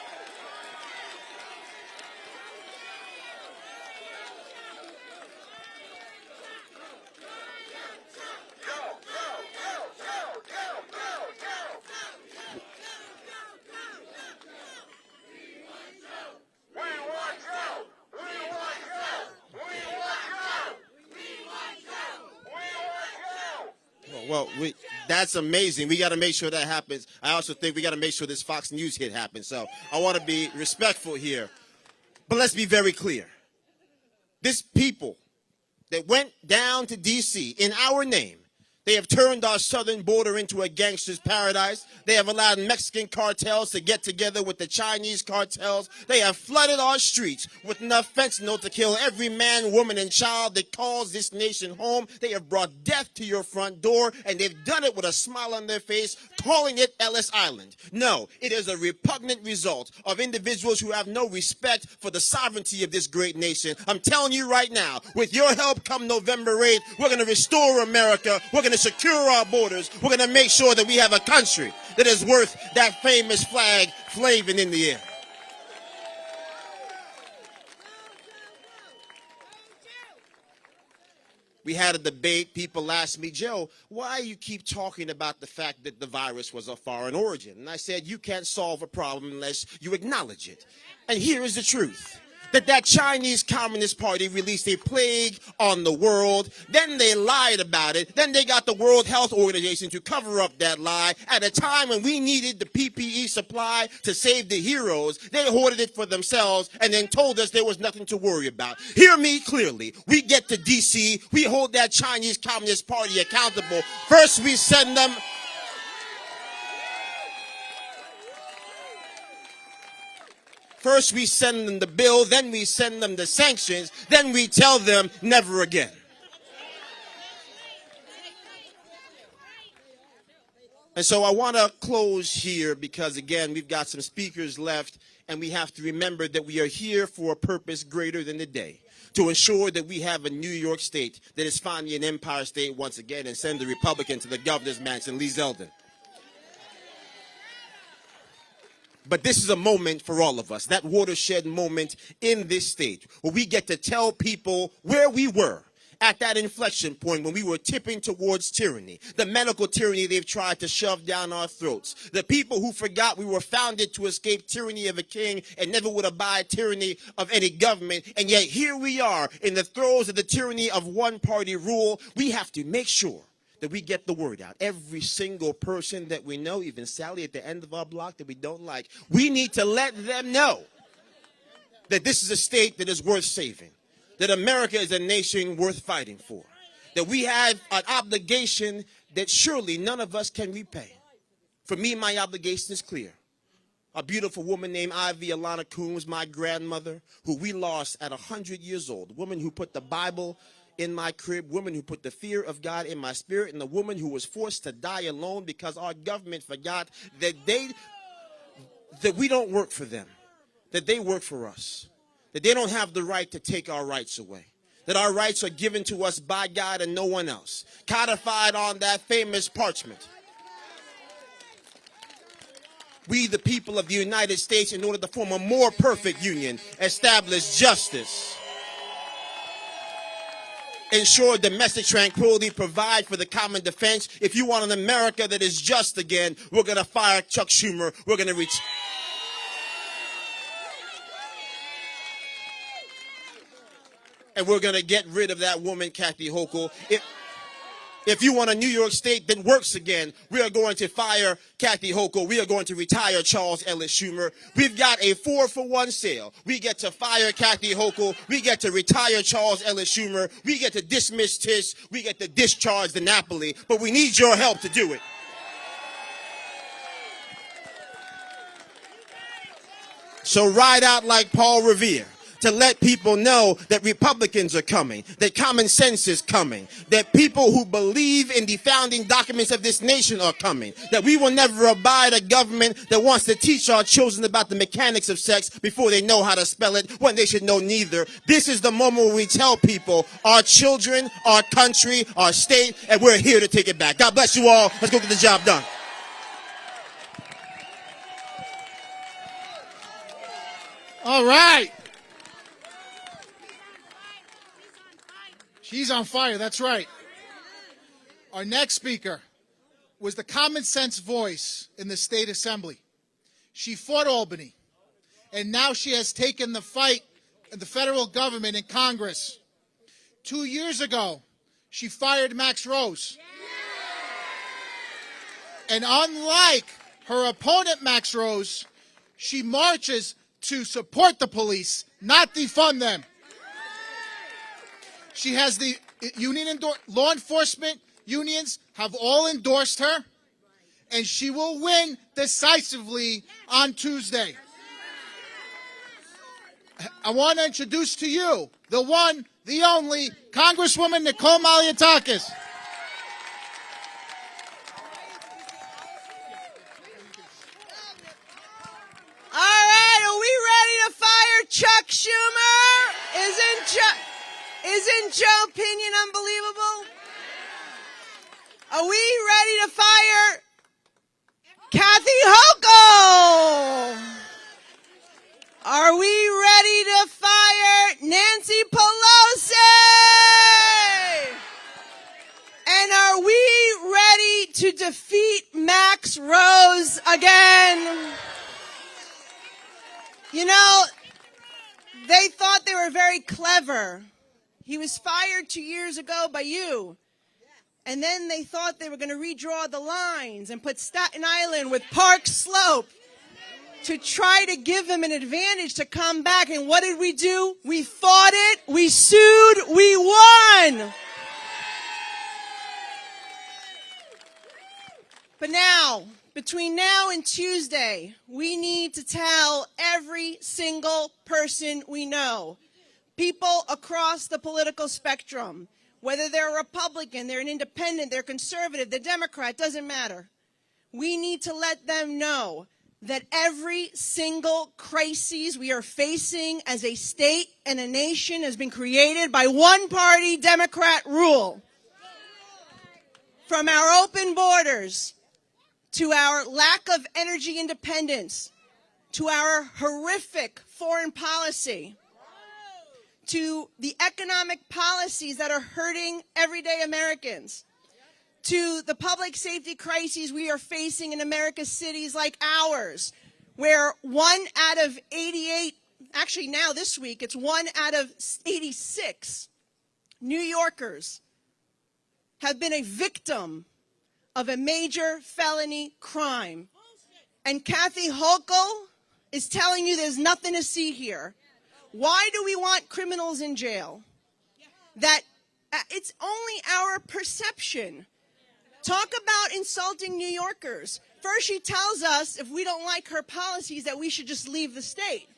Well, that's amazing. We got to make sure that happens. I also think we got to make sure this Fox News hit happens. So I want to be respectful here. But let's be very clear. This people that went down to D.C. in our name, they have turned our southern border into a gangster's paradise. They have allowed Mexican cartels to get together with the Chinese cartels. They have flooded our streets with enough fentanyl to kill every man, woman, and child that calls this nation home. They have brought death to your front door, and they've done it with a smile on their face, calling it Ellis Island. No, it is a repugnant result of individuals who have no respect for the sovereignty of this great nation. I'm telling you right now, with your help come November 8th, we're going to restore America. We're going to secure our borders. We're going to make sure that we have a country that is worth that famous flag flaving in the air. We had a debate. People asked me, "Joe, why you keep talking about the fact that the virus was of foreign origin?" And I said, you can't solve a problem unless you acknowledge it. And here is the truth. That Chinese Communist Party released a plague on the world. Then they lied about it. Then they got the World Health Organization to cover up that lie. At a time when we needed the PPE supply to save the heroes, they hoarded it for themselves and then told us there was nothing to worry about. Hear me clearly. We get to D.C., we hold that Chinese Communist Party accountable. First we send them... First we send them the bill, then we send them the sanctions, then we tell them never again. And so I want to close here because, again, we've got some speakers left, and we have to remember that we are here for a purpose greater than the day, to ensure that we have a New York State that is finally an empire state once again and send the Republican to the governor's mansion, Lee Zeldin. But this is a moment for all of us, that watershed moment in this state where we get to tell people where we were at that inflection point when we were tipping towards tyranny, the medical tyranny they've tried to shove down our throats, the people who forgot we were founded to escape tyranny of a king and never would abide tyranny of any government. And yet here we are in the throes of the tyranny of one-party rule. We have to make sure that we get the word out. Every single person that we know, even Sally at the end of our block that we don't like, we need to let them know that this is a state that is worth saving, that America is a nation worth fighting for, that we have an obligation that surely none of us can repay. For me, my obligation is clear. A beautiful woman named Ivy Alana Coombs, my grandmother, who we lost at 100 years old, a woman who put the Bible in my crib, woman who put the fear of God in my spirit, and the woman who was forced to die alone because our government forgot that we don't work for them, that they work for us. that they don't have the right to take our rights away, that our rights are given to us by God and no one else, codified on that famous parchment. We, the people of the United States, in order to form a more perfect union, establish justice, ensure domestic tranquility, provide for the common defense. If you want an America that is just again, we're going to fire Chuck Schumer. We're going to reach. And we're going to get rid of that woman, Kathy Hochul. If you want a New York State that works again, we are going to fire Kathy Hochul. We are going to retire Charles Ellis Schumer. We've got a 4-for-1 sale. We get to fire Kathy Hochul. We get to retire Charles Ellis Schumer. We get to dismiss Tisch. We get to discharge the Napoli. But we need your help to do it. So ride out like Paul Revere, to let people know that Republicans are coming, that common sense is coming, that people who believe in the founding documents of this nation are coming, that we will never abide a government that wants to teach our children about the mechanics of sex before they know how to spell it, when they should know neither. This is the moment where we tell people our children, our country, our state, and we're here to take it back. God bless you all. Let's go get the job done. All right. She's on fire, that's right. Our next speaker was the common sense voice in the state assembly. She fought Albany, and now she has taken the fight in the federal government in Congress. 2 years ago, she fired Max Rose. And unlike her opponent, Max Rose, she marches to support the police, not defund them. She has the law enforcement unions have all endorsed her, and she will win decisively on Tuesday. I want to introduce to you the one, the only, Congresswoman Nicole Malliotakis. All right, are we ready to fire Chuck Schumer? Isn't Joe Pinion unbelievable? Are we ready to fire Kathy Hochul? Are we ready to fire Nancy Pelosi? And are we ready to defeat Max Rose again? You know, they thought they were very clever. He was fired 2 years ago by you. And then they thought they were going to redraw the lines and put Staten Island with Park Slope to try to give him an advantage to come back. And what did we do? We fought it. We sued. We won. But now, between now and Tuesday, we need to tell every single person we know, people across the political spectrum, whether they're a Republican, they're an independent, they're conservative, they're Democrat, doesn't matter. We need to let them know that every single crisis we are facing as a state and a nation has been created by one-party Democrat rule. From our open borders, to our lack of energy independence, to our horrific foreign policy, to the economic policies that are hurting everyday Americans, to the public safety crises we are facing in America's cities like ours, where 1 out of 88, actually now this week, it's 1 out of 86 New Yorkers have been a victim of a major felony crime. And Kathy Hochul is telling you there's nothing to see here. Why do we want criminals in jail? That it's only our perception. Talk about insulting New Yorkers. First, she tells us if we don't like her policies that we should just leave the state.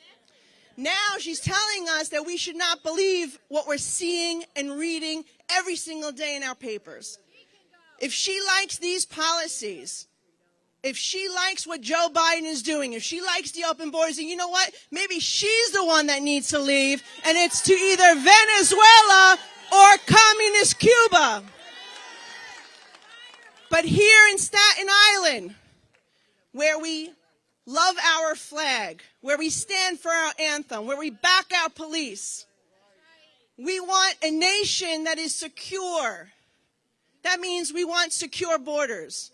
Now she's telling us that we should not believe what we're seeing and reading every single day in our papers. If she likes these policies, if she likes what Joe Biden is doing, if she likes the open borders, and you know what? Maybe she's the one that needs to leave, and it's to either Venezuela or communist Cuba. But here in Staten Island, where we love our flag, where we stand for our anthem, where we back our police, we want a nation that is secure. That means we want secure borders.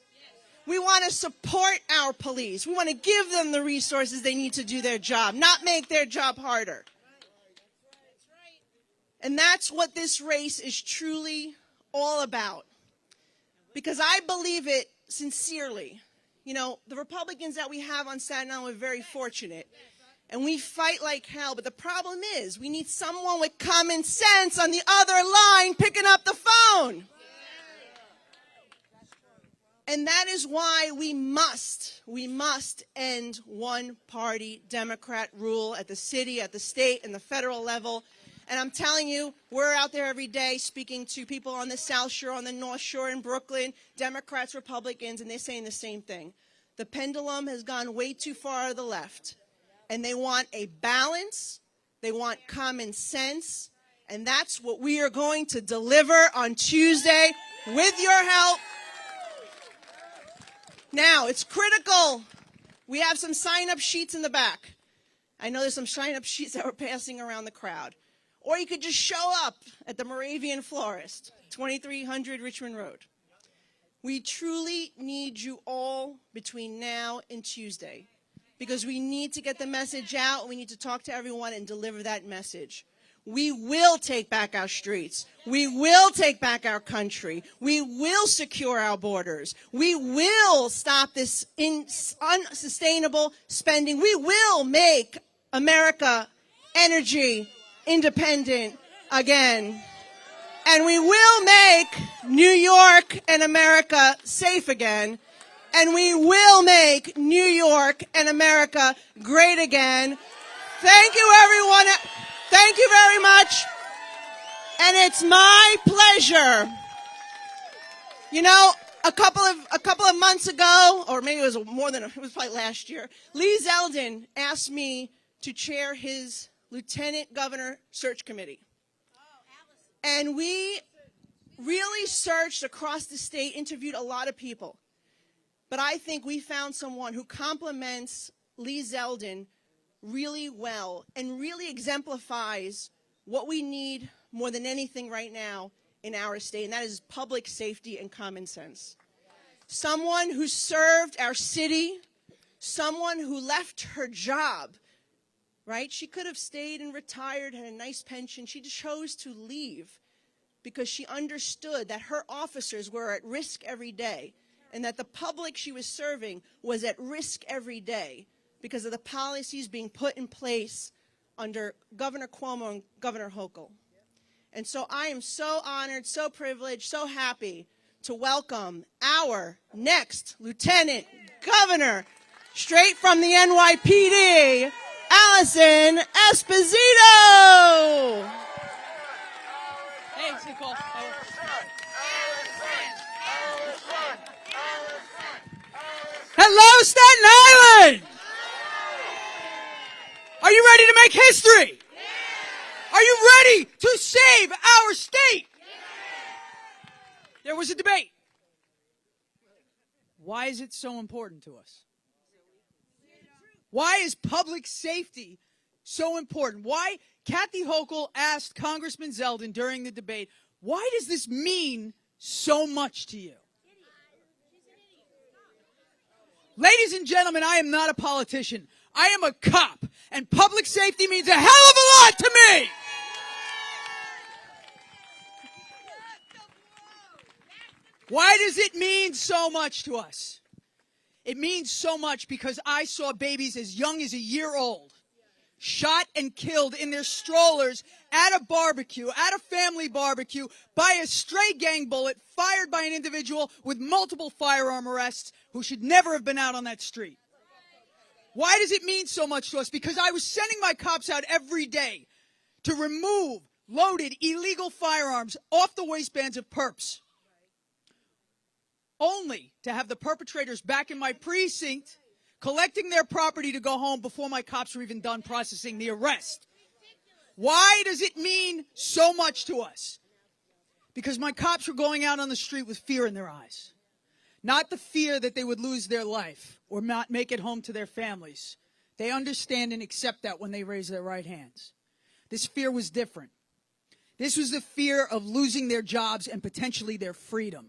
We want to support our police. We want to give them the resources they need to do their job, not make their job harder. And that's what this race is truly all about. Because I believe it sincerely. You know, the Republicans that we have on Staten Island are very fortunate. And we fight like hell. But the problem is we need someone with common sense on the other line picking up the phone. And that is why we must end one-party Democrat rule at the city, at the state, and the federal level. And I'm telling you, we're out there every day speaking to people on the South Shore, on the North Shore, in Brooklyn, Democrats, Republicans, and they're saying the same thing. The pendulum has gone way too far to the left. And they want a balance. They want common sense. And that's what we are going to deliver on Tuesday with your help. Now, it's critical. We have some sign-up sheets in the back. I know there's some sign-up sheets that were passing around the crowd. Or you could just show up at the Moravian Florist, 2300 Richmond Road. We truly need you all between now and Tuesday because we need to get the message out. We need to talk to everyone and deliver that message. We will take back our streets. We will take back our country. We will secure our borders. We will stop this unsustainable spending. We will make America energy independent again. And we will make New York and America safe again. And we will make New York and America great again. Thank you, everyone. Thank you very much. And it's my pleasure. You know, a couple of months ago, or maybe it was probably last year, Lee Zeldin asked me to chair his Lieutenant Governor Search Committee. And we really searched across the state, interviewed a lot of people. But I think we found someone who complements Lee Zeldin really well and really exemplifies what we need more than anything right now in our state, and that is public safety and common sense. Someone who served our city, someone who left her job, right? She could have stayed and retired, had a nice pension. She chose to leave because she understood that her officers were at risk every day and that the public she was serving was at risk every day because of the policies being put in place under Governor Cuomo and Governor Hochul. And so I am so honored, so privileged, so happy to welcome our next Lieutenant Governor, straight from the NYPD, Allison Esposito. Thanks, Nicole. Hello, Staten Island! Are you ready to make history? Are you ready to save our state? There was a debate. Why is it so important to us? Why is public safety so important? Why? Kathy Hochul asked Congressman Zeldin during the debate, why does this mean so much to you? Ladies and gentlemen, I am not a politician. I am a cop, and public safety means a hell of a lot to me. Why does it mean so much to us? It means so much because I saw babies as young as a year old shot and killed in their strollers at a barbecue, at a family barbecue, by a stray gang bullet fired by an individual with multiple firearm arrests who should never have been out on that street. Why does it mean so much to us? Because I was sending my cops out every day to remove loaded illegal firearms off the waistbands of perps. only to have the perpetrators back in my precinct collecting their property to go home before my cops were even done processing the arrest. Why does it mean so much to us? Because my cops were going out on the street with fear in their eyes. Not the fear that they would lose their life or not make it home to their families. They understand and accept that when they raise their right hands. This fear was different. This was the fear of losing their jobs and potentially their freedom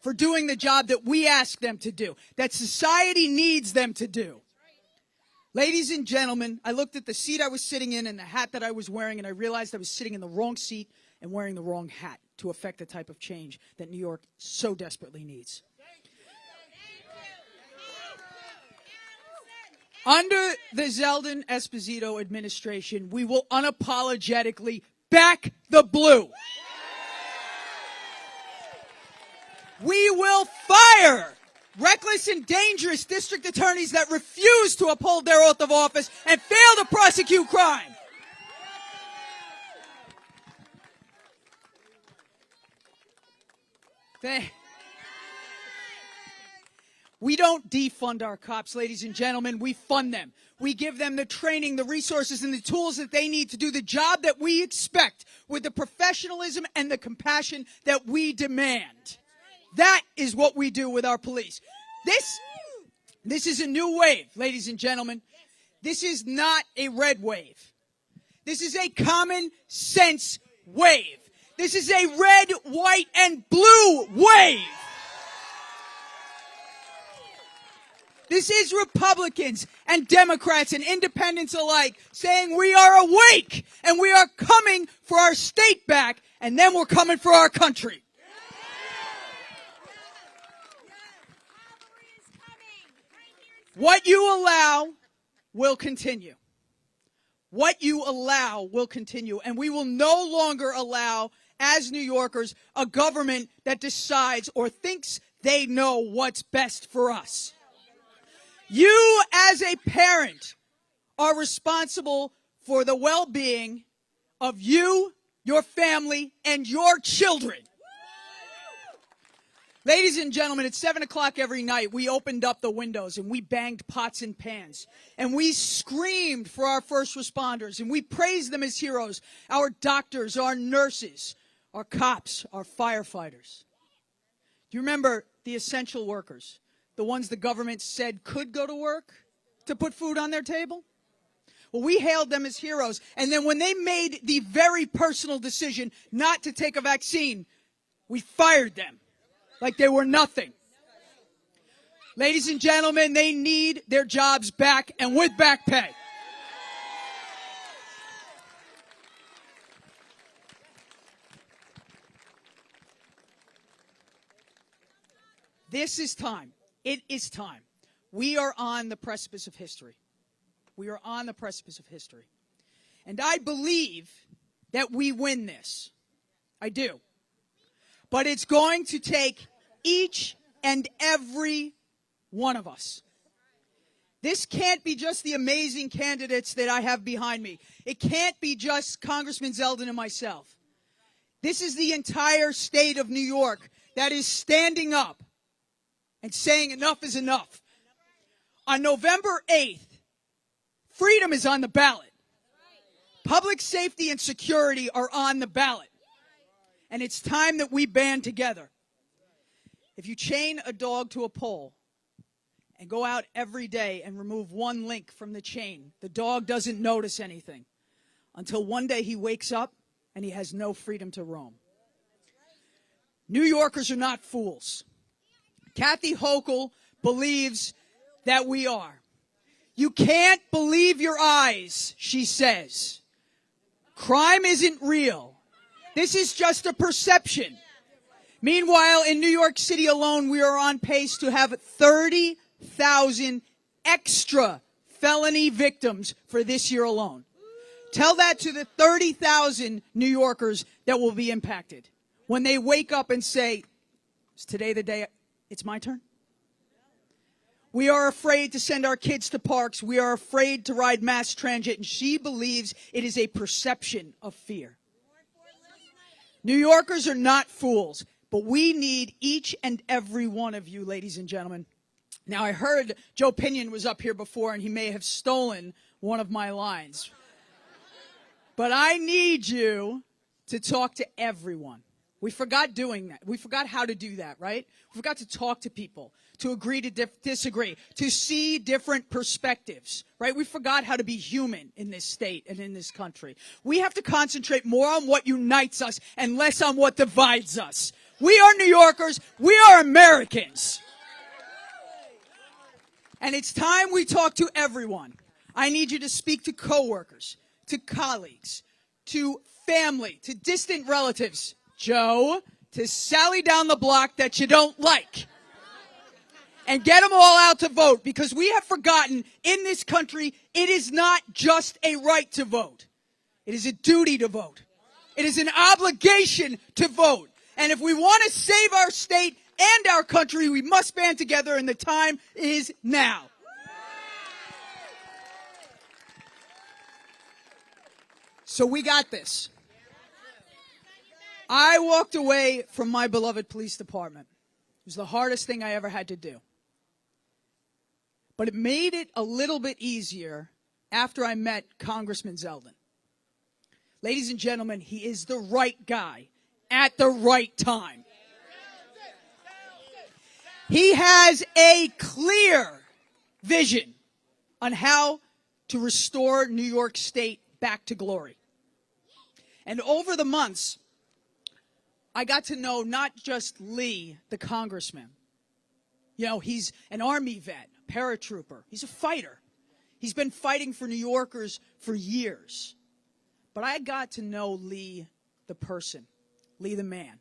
for doing the job that we ask them to do, that society needs them to do. Ladies and gentlemen, I looked at the seat I was sitting in and the hat that I was wearing, and I realized I was sitting in the wrong seat and wearing the wrong hat to affect the type of change that New York so desperately needs. Under the Zeldin Esposito administration, we will unapologetically back the blue. We will fire reckless and dangerous district attorneys that refuse to uphold their oath of office and fail to prosecute crime. We don't defund our cops, ladies and gentlemen. We fund them. We give them the training, the resources, and the tools that they need to do the job that we expect with the professionalism and the compassion that we demand. That is what we do with our police. This is a new wave, ladies and gentlemen. This is not a red wave. This is a common sense wave. This is a red, white, and blue wave. This is Republicans and Democrats and independents alike saying we are awake and we are coming for our state back, and then we're coming for our country. What you allow will continue. What you allow will continue. And we will no longer allow, as New Yorkers, a government that decides or thinks they know what's best for us. You, as a parent, are responsible for the well-being of you, your family, and your children. Ladies and gentlemen, at 7 o'clock every night, we opened up the windows and we banged pots and pans. And we screamed for our first responders and we praised them as heroes. Our doctors, our nurses, our cops, our firefighters. Do you remember the essential workers? The ones the government said could go to work to put food on their table? Well, we hailed them as heroes. And then when they made the very personal decision not to take a vaccine, we fired them like they were nothing. Ladies and gentlemen, they need their jobs back and with back pay. This is time. It is time. We are on the precipice of history. We are on the precipice of history. And I believe that we win this. I do. But it's going to take each and every one of us. This can't be just the amazing candidates that I have behind me. It can't be just Congressman Zeldin and myself. This is the entire state of New York that is standing up and saying enough is enough. On November 8th, freedom is on the ballot. Public safety and security are on the ballot. And it's time that we band together. If you chain a dog to a pole and go out every day and remove one link from the chain, the dog doesn't notice anything until one day he wakes up and he has no freedom to roam. New Yorkers are not fools. Kathy Hochul believes that we are. You can't believe your eyes, she says. Crime isn't real. This is just a perception. Meanwhile, in New York City alone, we are on pace to have 30,000 extra felony victims for this year alone. Tell that to the 30,000 New Yorkers that will be impacted when they wake up and say, is today the day it's my turn? We are afraid to send our kids to parks. We are afraid to ride mass transit, and she believes it is a perception of fear. New Yorkers are not fools. But we need each and every one of you, ladies and gentlemen. Now, I heard Joe Pinion was up here before, and he may have stolen one of my lines. But I need you to talk to everyone. We forgot doing that. We forgot how to do that, right? We forgot to talk to people, to agree to disagree, to see different perspectives, right? We forgot how to be human in this state and in this country. We have to concentrate more on what unites us and less on what divides us. We are New Yorkers. We are Americans. And it's time we talk to everyone. I need you to speak to coworkers, to colleagues, to family, to distant relatives. Joe, to Sally down the block that you don't like. And get them all out to vote, because we have forgotten in this country, it is not just a right to vote. It is a duty to vote. It is an obligation to vote. And if we want to save our state and our country, we must band together, and the time is now. So we got this. I walked away from my beloved police department. It was the hardest thing I ever had to do. But it made it a little bit easier after I met Congressman Zeldin. Ladies and gentlemen, he is the right guy at the right time. He has a clear vision on how to restore New York State back to glory. And over the months, I got to know not just Lee, the congressman. You know, he's an Army vet, paratrooper. He's a fighter. He's been fighting for New Yorkers for years. But I got to know Lee, the person, Lee, the man.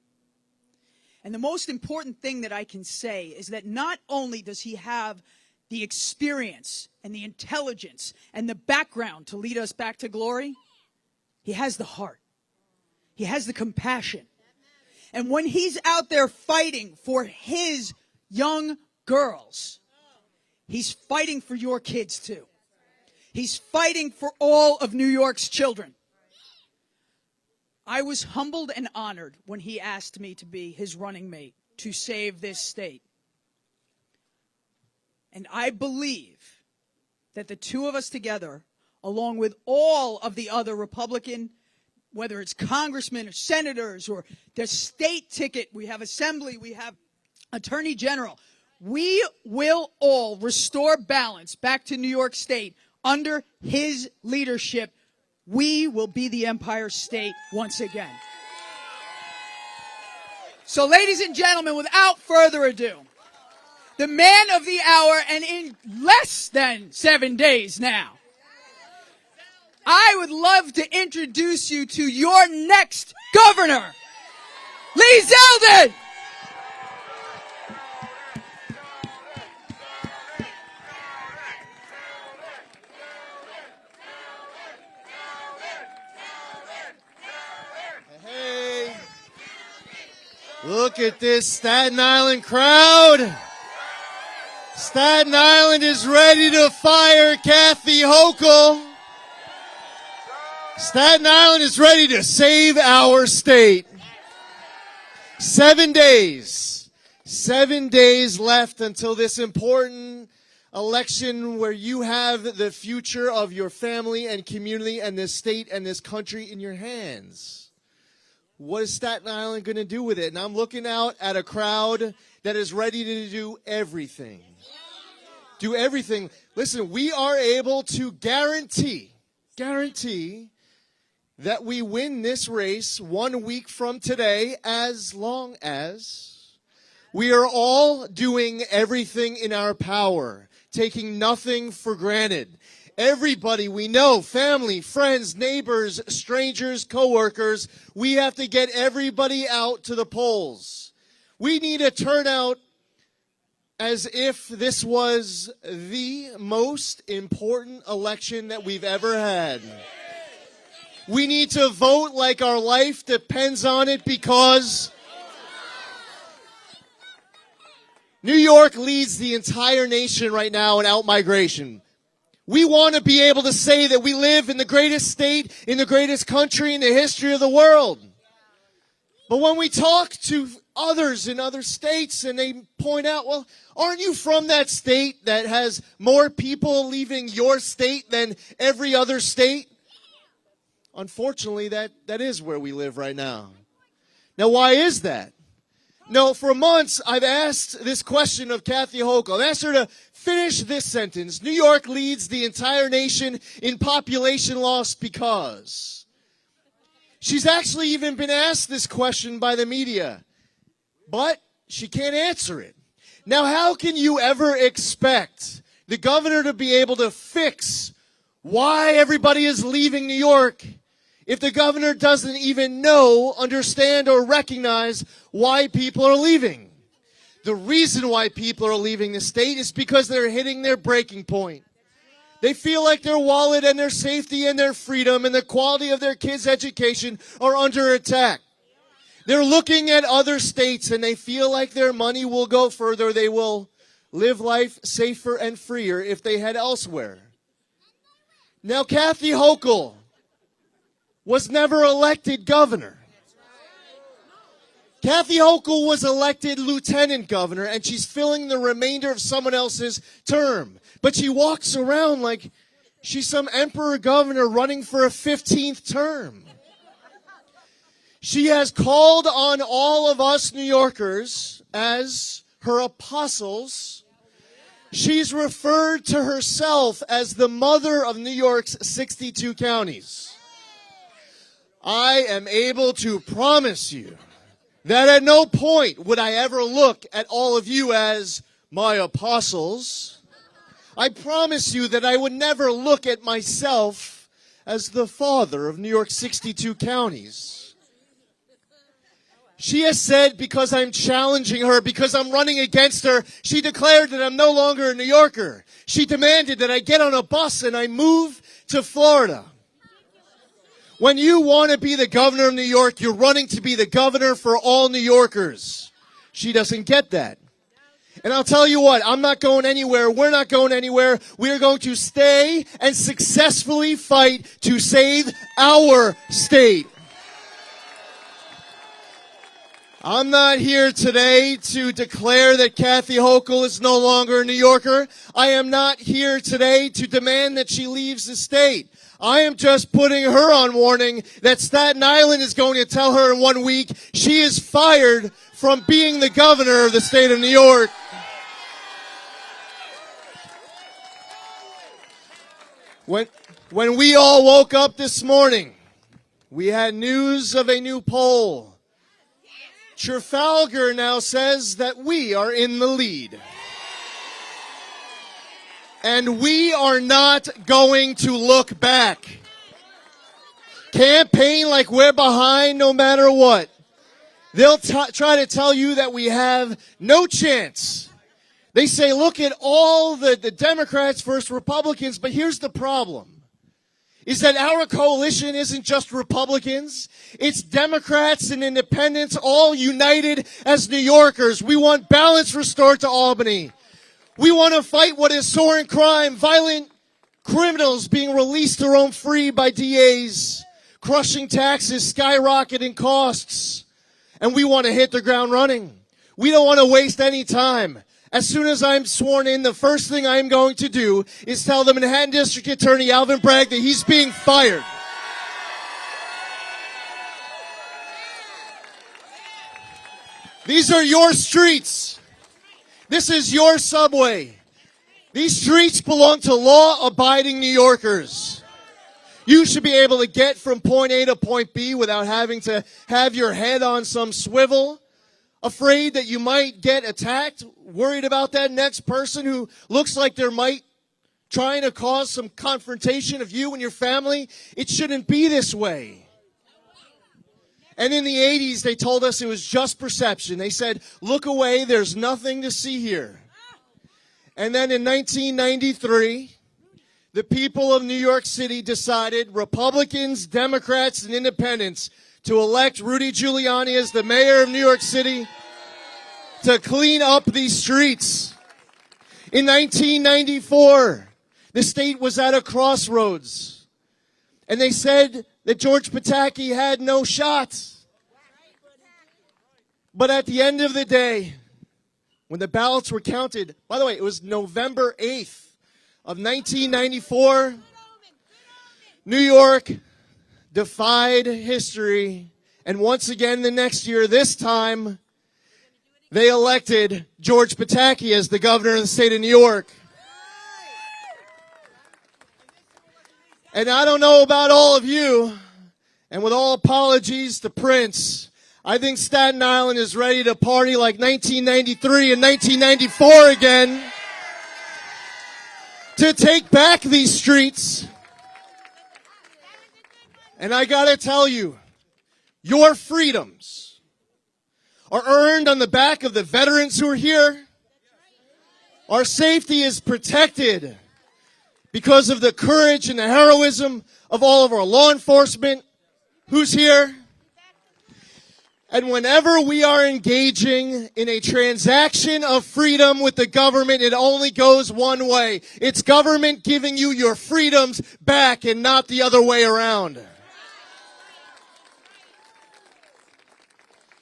And the most important thing that I can say is that not only does he have the experience and the intelligence and the background to lead us back to glory, he has the heart. He has the compassion. And when he's out there fighting for his young girls, he's fighting for your kids too. He's fighting for all of New York's children. I was humbled and honored when he asked me to be his running mate to save this state. And I believe that the two of us together, along with all of the other Republican, whether it's congressmen or senators or the state ticket, we have assembly, we have attorney general, we will all restore balance back to New York State under his leadership. We will be the Empire State once again. So, ladies and gentlemen, without further ado, the man of the hour, and in less than 7 days now, I would love to introduce you to your next governor, Lee Zeldin. Hey, look at this Staten Island crowd. Staten Island is ready to fire Kathy Hochul. Staten Island is ready to save our state. 7 days. 7 days left until this important election where you have the future of your family and community and this state and this country in your hands. What is Staten Island going to do with it? And I'm looking out at a crowd that is ready to do everything. Do everything. Listen, we are able to guarantee that we win this race 1 week from today, as long as we are all doing everything in our power, taking nothing for granted. Everybody we know, family, friends, neighbors, strangers, coworkers, we have to get everybody out to the polls. We need a turnout as if this was the most important election that we've ever had. We need to vote like our life depends on it, because New York leads the entire nation right now in outmigration. We want to be able to say that we live in the greatest state, in the greatest country in the history of the world. But when we talk to others in other states, and they point out, well, aren't you from that state that has more people leaving your state than every other state? Unfortunately, that is where we live right now. Now, why is that? No, for months, I've asked this question of Kathy Hochul. I've asked her to finish this sentence. New York leads the entire nation in population loss because. She's actually even been asked this question by the media, but she can't answer it. Now, how can you ever expect the governor to be able to fix why everybody is leaving New York if the governor doesn't even know, understand, or recognize why people are leaving? The reason why people are leaving the state is because they're hitting their breaking point. They feel like their wallet and their safety and their freedom and the quality of their kids' education are under attack. They're looking at other states and they feel like their money will go further. They will live life safer and freer if they head elsewhere. Now, Kathy Hochul was never elected governor. Kathy Hochul was elected lieutenant governor, and she's filling the remainder of someone else's term. But she walks around like she's some emperor governor running for a 15th term. She has called on all of us New Yorkers as her apostles. She's referred to herself as the mother of New York's 62 counties. I am able to promise you that at no point would I ever look at all of you as my apostles. I promise you that I would never look at myself as the father of New York's 62 counties. She has said because I'm challenging her, because I'm running against her, she declared that I'm no longer a New Yorker. She demanded that I get on a bus and I move to Florida. When you want to be the governor of New York, you're running to be the governor for all New Yorkers. She doesn't get that. And I'll tell you what, I'm not going anywhere. We're not going anywhere. We're going to stay and successfully fight to save our state. I'm not here today to declare that Kathy Hochul is no longer a New Yorker. I am not here today to demand that she leaves the state. I am just putting her on warning that Staten Island is going to tell her in 1 week she is fired from being the governor of the state of New York. When we all woke up this morning, we had news of a new poll. Trafalgar now says that we are in the lead. And we are not going to look back. Campaign like we're behind no matter what. They'll try to tell you that we have no chance. They say, look at all the Democrats versus Republicans, but here's the problem. Is that our coalition isn't just Republicans. It's Democrats and independents all united as New Yorkers. We want balance restored to Albany. We want to fight what is soaring crime, violent criminals being released to roam free by DAs, crushing taxes, skyrocketing costs. And we want to hit the ground running. We don't want to waste any time. As soon as I'm sworn in, the first thing I'm going to do is tell the Manhattan District Attorney Alvin Bragg that he's being fired. These are your streets. This is your subway. These streets belong to law-abiding New Yorkers. You should be able to get from point A to point B without having to have your head on some swivel, afraid that you might get attacked, worried about that next person who looks like they might trying to cause some confrontation of you and your family. It shouldn't be this way. And in the 80s, they told us it was just perception. They said, look away, there's nothing to see here. And then in 1993, the people of New York City decided, Republicans, Democrats, and independents, to elect Rudy Giuliani as the mayor of New York City to clean up these streets. In 1994, the state was at a crossroads. And they said that George Pataki had no shot. But at the end of the day, when the ballots were counted, by the way, it was November 8th of 1994, New York defied history. And once again the next year, this time, they elected George Pataki as the governor of the state of New York. And I don't know about all of you, and with all apologies to Prince, I think Staten Island is ready to party like 1993 and 1994 again, to take back these streets. And I gotta tell you, your freedoms are earned on the back of the veterans who are here. Our safety is protected because of the courage and the heroism of all of our law enforcement who's here. And whenever we are engaging in a transaction of freedom with the government, it only goes one way. It's government giving you your freedoms back and not the other way around.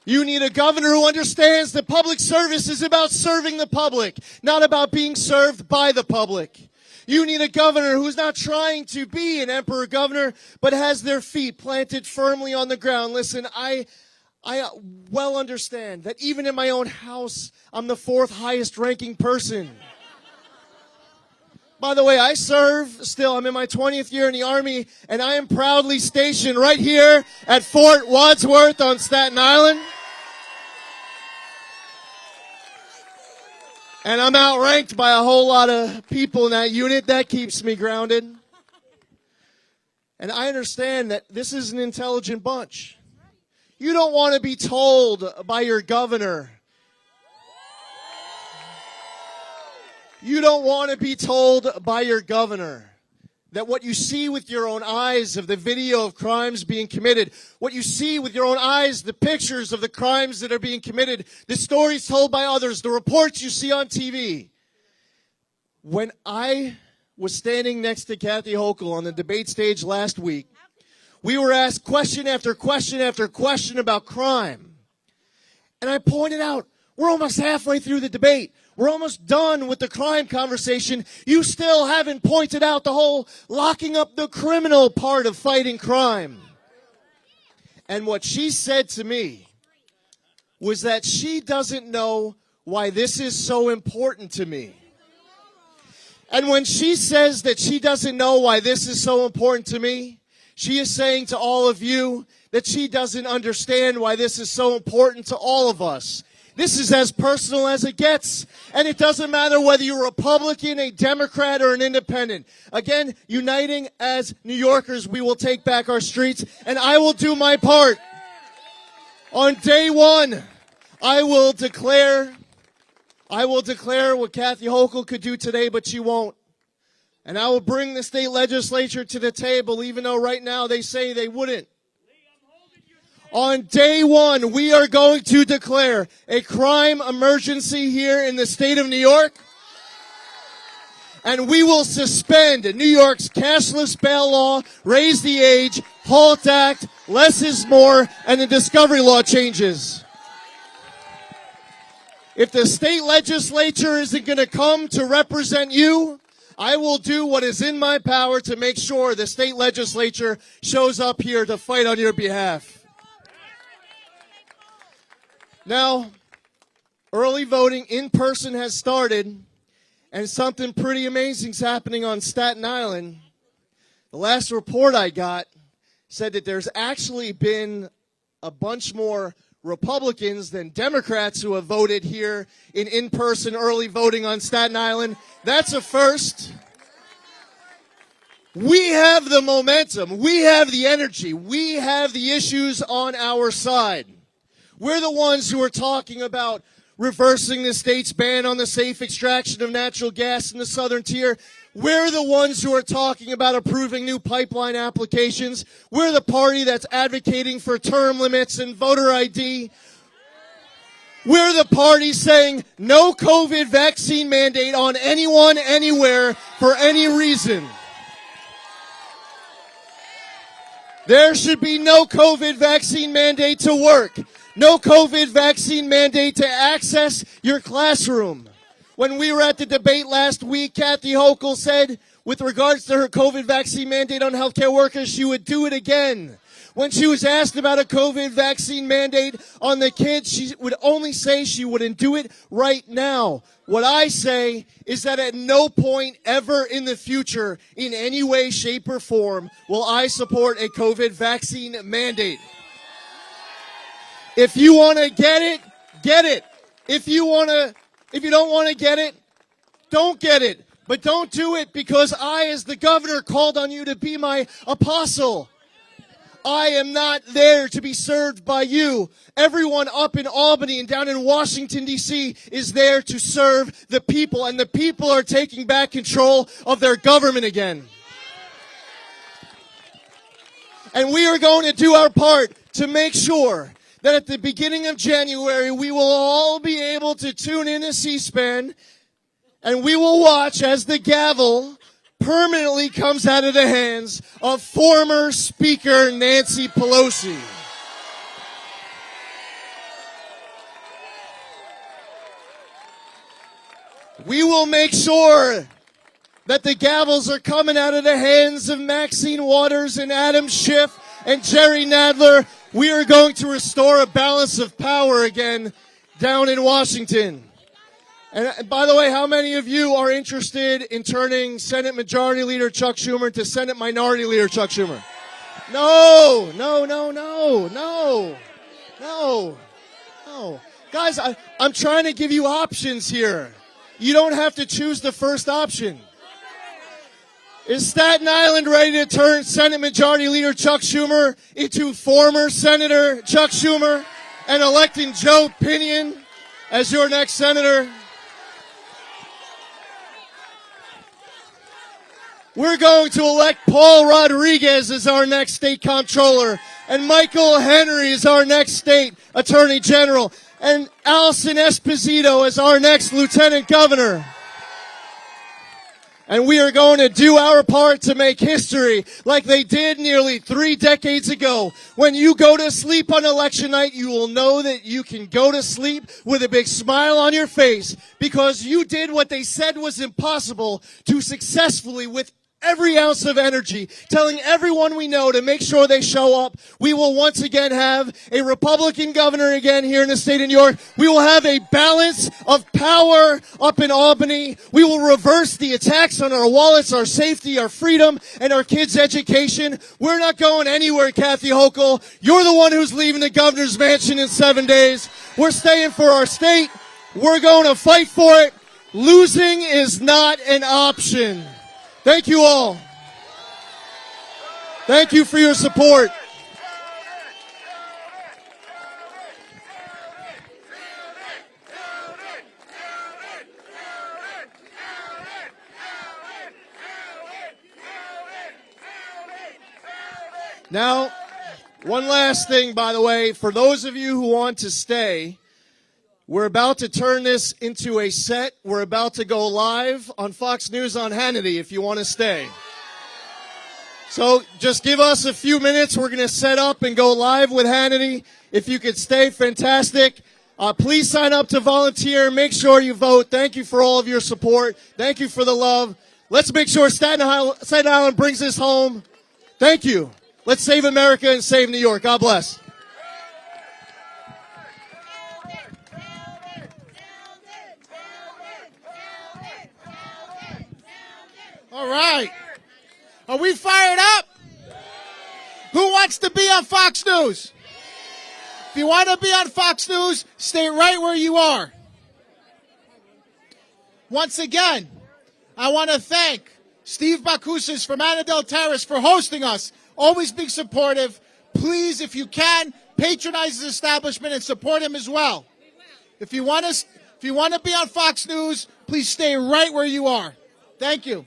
You need a governor who understands that public service is about serving the public, not about being served by the public. You need a governor who's not trying to be an emperor governor, but has their feet planted firmly on the ground. Listen, I well understand that even in my own house, I'm the 4th highest ranking person. By the way, I serve still. I'm in my 20th year in the Army, and I am proudly stationed right here at Fort Wadsworth on Staten Island. And I'm outranked by a whole lot of people in that unit. That keeps me grounded. And I understand that this is an intelligent bunch. You don't want to be told by your governor. You don't want to be told by your governor that what you see with your own eyes of the video of crimes being committed, what you see with your own eyes, the pictures of the crimes that are being committed, the stories told by others, the reports you see on TV. When I was standing next to Kathy Hochul on the debate stage last week, we were asked question after question after question about crime. And I pointed out, we're almost halfway through the debate. We're almost done with the crime conversation. You still haven't pointed out the whole locking up the criminal part of fighting crime. And what she said to me was that she doesn't know why this is so important to me. And when she says that she doesn't know why this is so important to me, she is saying to all of you that she doesn't understand why this is so important to all of us. This is as personal as it gets. And it doesn't matter whether you're a Republican, a Democrat, or an independent. Again, uniting as New Yorkers, we will take back our streets, and I will do my part. On day one, I will declare what Kathy Hochul could do today, but she won't. And I will bring the state legislature to the table, even though right now they say they wouldn't. On day one, we are going to declare a crime emergency here in the state of New York. And we will suspend New York's cashless bail law, raise the age, HALT Act, less is more, and the discovery law changes. If the state legislature isn't going to come to represent you, I will do what is in my power to make sure the state legislature shows up here to fight on your behalf. Now, early voting in person has started, and something pretty amazing is happening on Staten Island. The last report I got said that there's actually been a bunch more Republicans than Democrats who have voted here in person early voting on Staten Island. That's a first. We have the momentum. We have the energy. We have the issues on our side. We're the ones who are talking about reversing the state's ban on the safe extraction of natural gas in the southern tier. We're the ones who are talking about approving new pipeline applications. We're the party that's advocating for term limits and voter ID. We're the party saying no COVID vaccine mandate on anyone, anywhere, for any reason. There should be no COVID vaccine mandate to work. No COVID vaccine mandate to access your classroom. When we were at the debate last week, Kathy Hochul said, with regards to her COVID vaccine mandate on healthcare workers, she would do it again. When she was asked about a COVID vaccine mandate on the kids, she would only say she wouldn't do it right now. What I say is that at no point ever in the future, in any way, shape, or form, will I support a COVID vaccine mandate. If you want to get it, get it. If you don't want to get it, don't get it. But don't do it because I, as the governor, called on you to be my apostle. I am not there to be served by you. Everyone up in Albany and down in Washington, D.C. is there to serve the people, and the people are taking back control of their government again. And we are going to do our part to make sure that at the beginning of January, we will all be able to tune in to C-SPAN, and we will watch as the gavel permanently comes out of the hands of former Speaker Nancy Pelosi. We will make sure that the gavels are coming out of the hands of Maxine Waters and Adam Schiff and Jerry Nadler. We are going to restore a balance of power again down in Washington. And by the way, how many of you are interested in turning Senate Majority Leader Chuck Schumer into Senate Minority Leader Chuck Schumer? No. Guys, I'm trying to give you options here. You don't have to choose the first option. Is Staten Island ready to turn Senate Majority Leader Chuck Schumer into former Senator Chuck Schumer and electing Joe Pinion as your next senator? We're going to elect Paul Rodriguez as our next state comptroller, and Michael Henry as our next state attorney general, and Allison Esposito as our next lieutenant governor. And we are going to do our part to make history like they did nearly 3 decades ago. When you go to sleep on election night, you will know that you can go to sleep with a big smile on your face because you did what they said was impossible to successfully, with every ounce of energy, telling everyone we know to make sure they show up. We will once again have a Republican governor again here in the state of New York. We will have a balance of power up in Albany. We will reverse the attacks on our wallets, our safety, our freedom, and our kids' education. We're not going anywhere, Kathy Hochul. You're the one who's leaving the governor's mansion in 7 days. We're staying for our state. We're going to fight for it. Losing is not an option. Thank you all. Thank you for your support. Now, one last thing, by the way, for those of you who want to stay, we're about to turn this into a set. We're about to go live on Fox News on Hannity if you want to stay. So just give us a few minutes. We're going to set up and go live with Hannity. If you could stay, fantastic. Please sign up to volunteer. Make sure you vote. Thank you for all of your support. Thank you for the love. Let's make sure Staten Island brings this home. Thank you. Let's save America and save New York. God bless. All right. Are we fired up? Who wants to be on Fox News? If you want to be on Fox News, stay right where you are. Once again, I want to thank Steve Bakusis from Annandale Terrace for hosting us, always being supportive. Please, if you can, patronize his establishment and support him as well. If you want to be on Fox News, please stay right where you are. Thank you.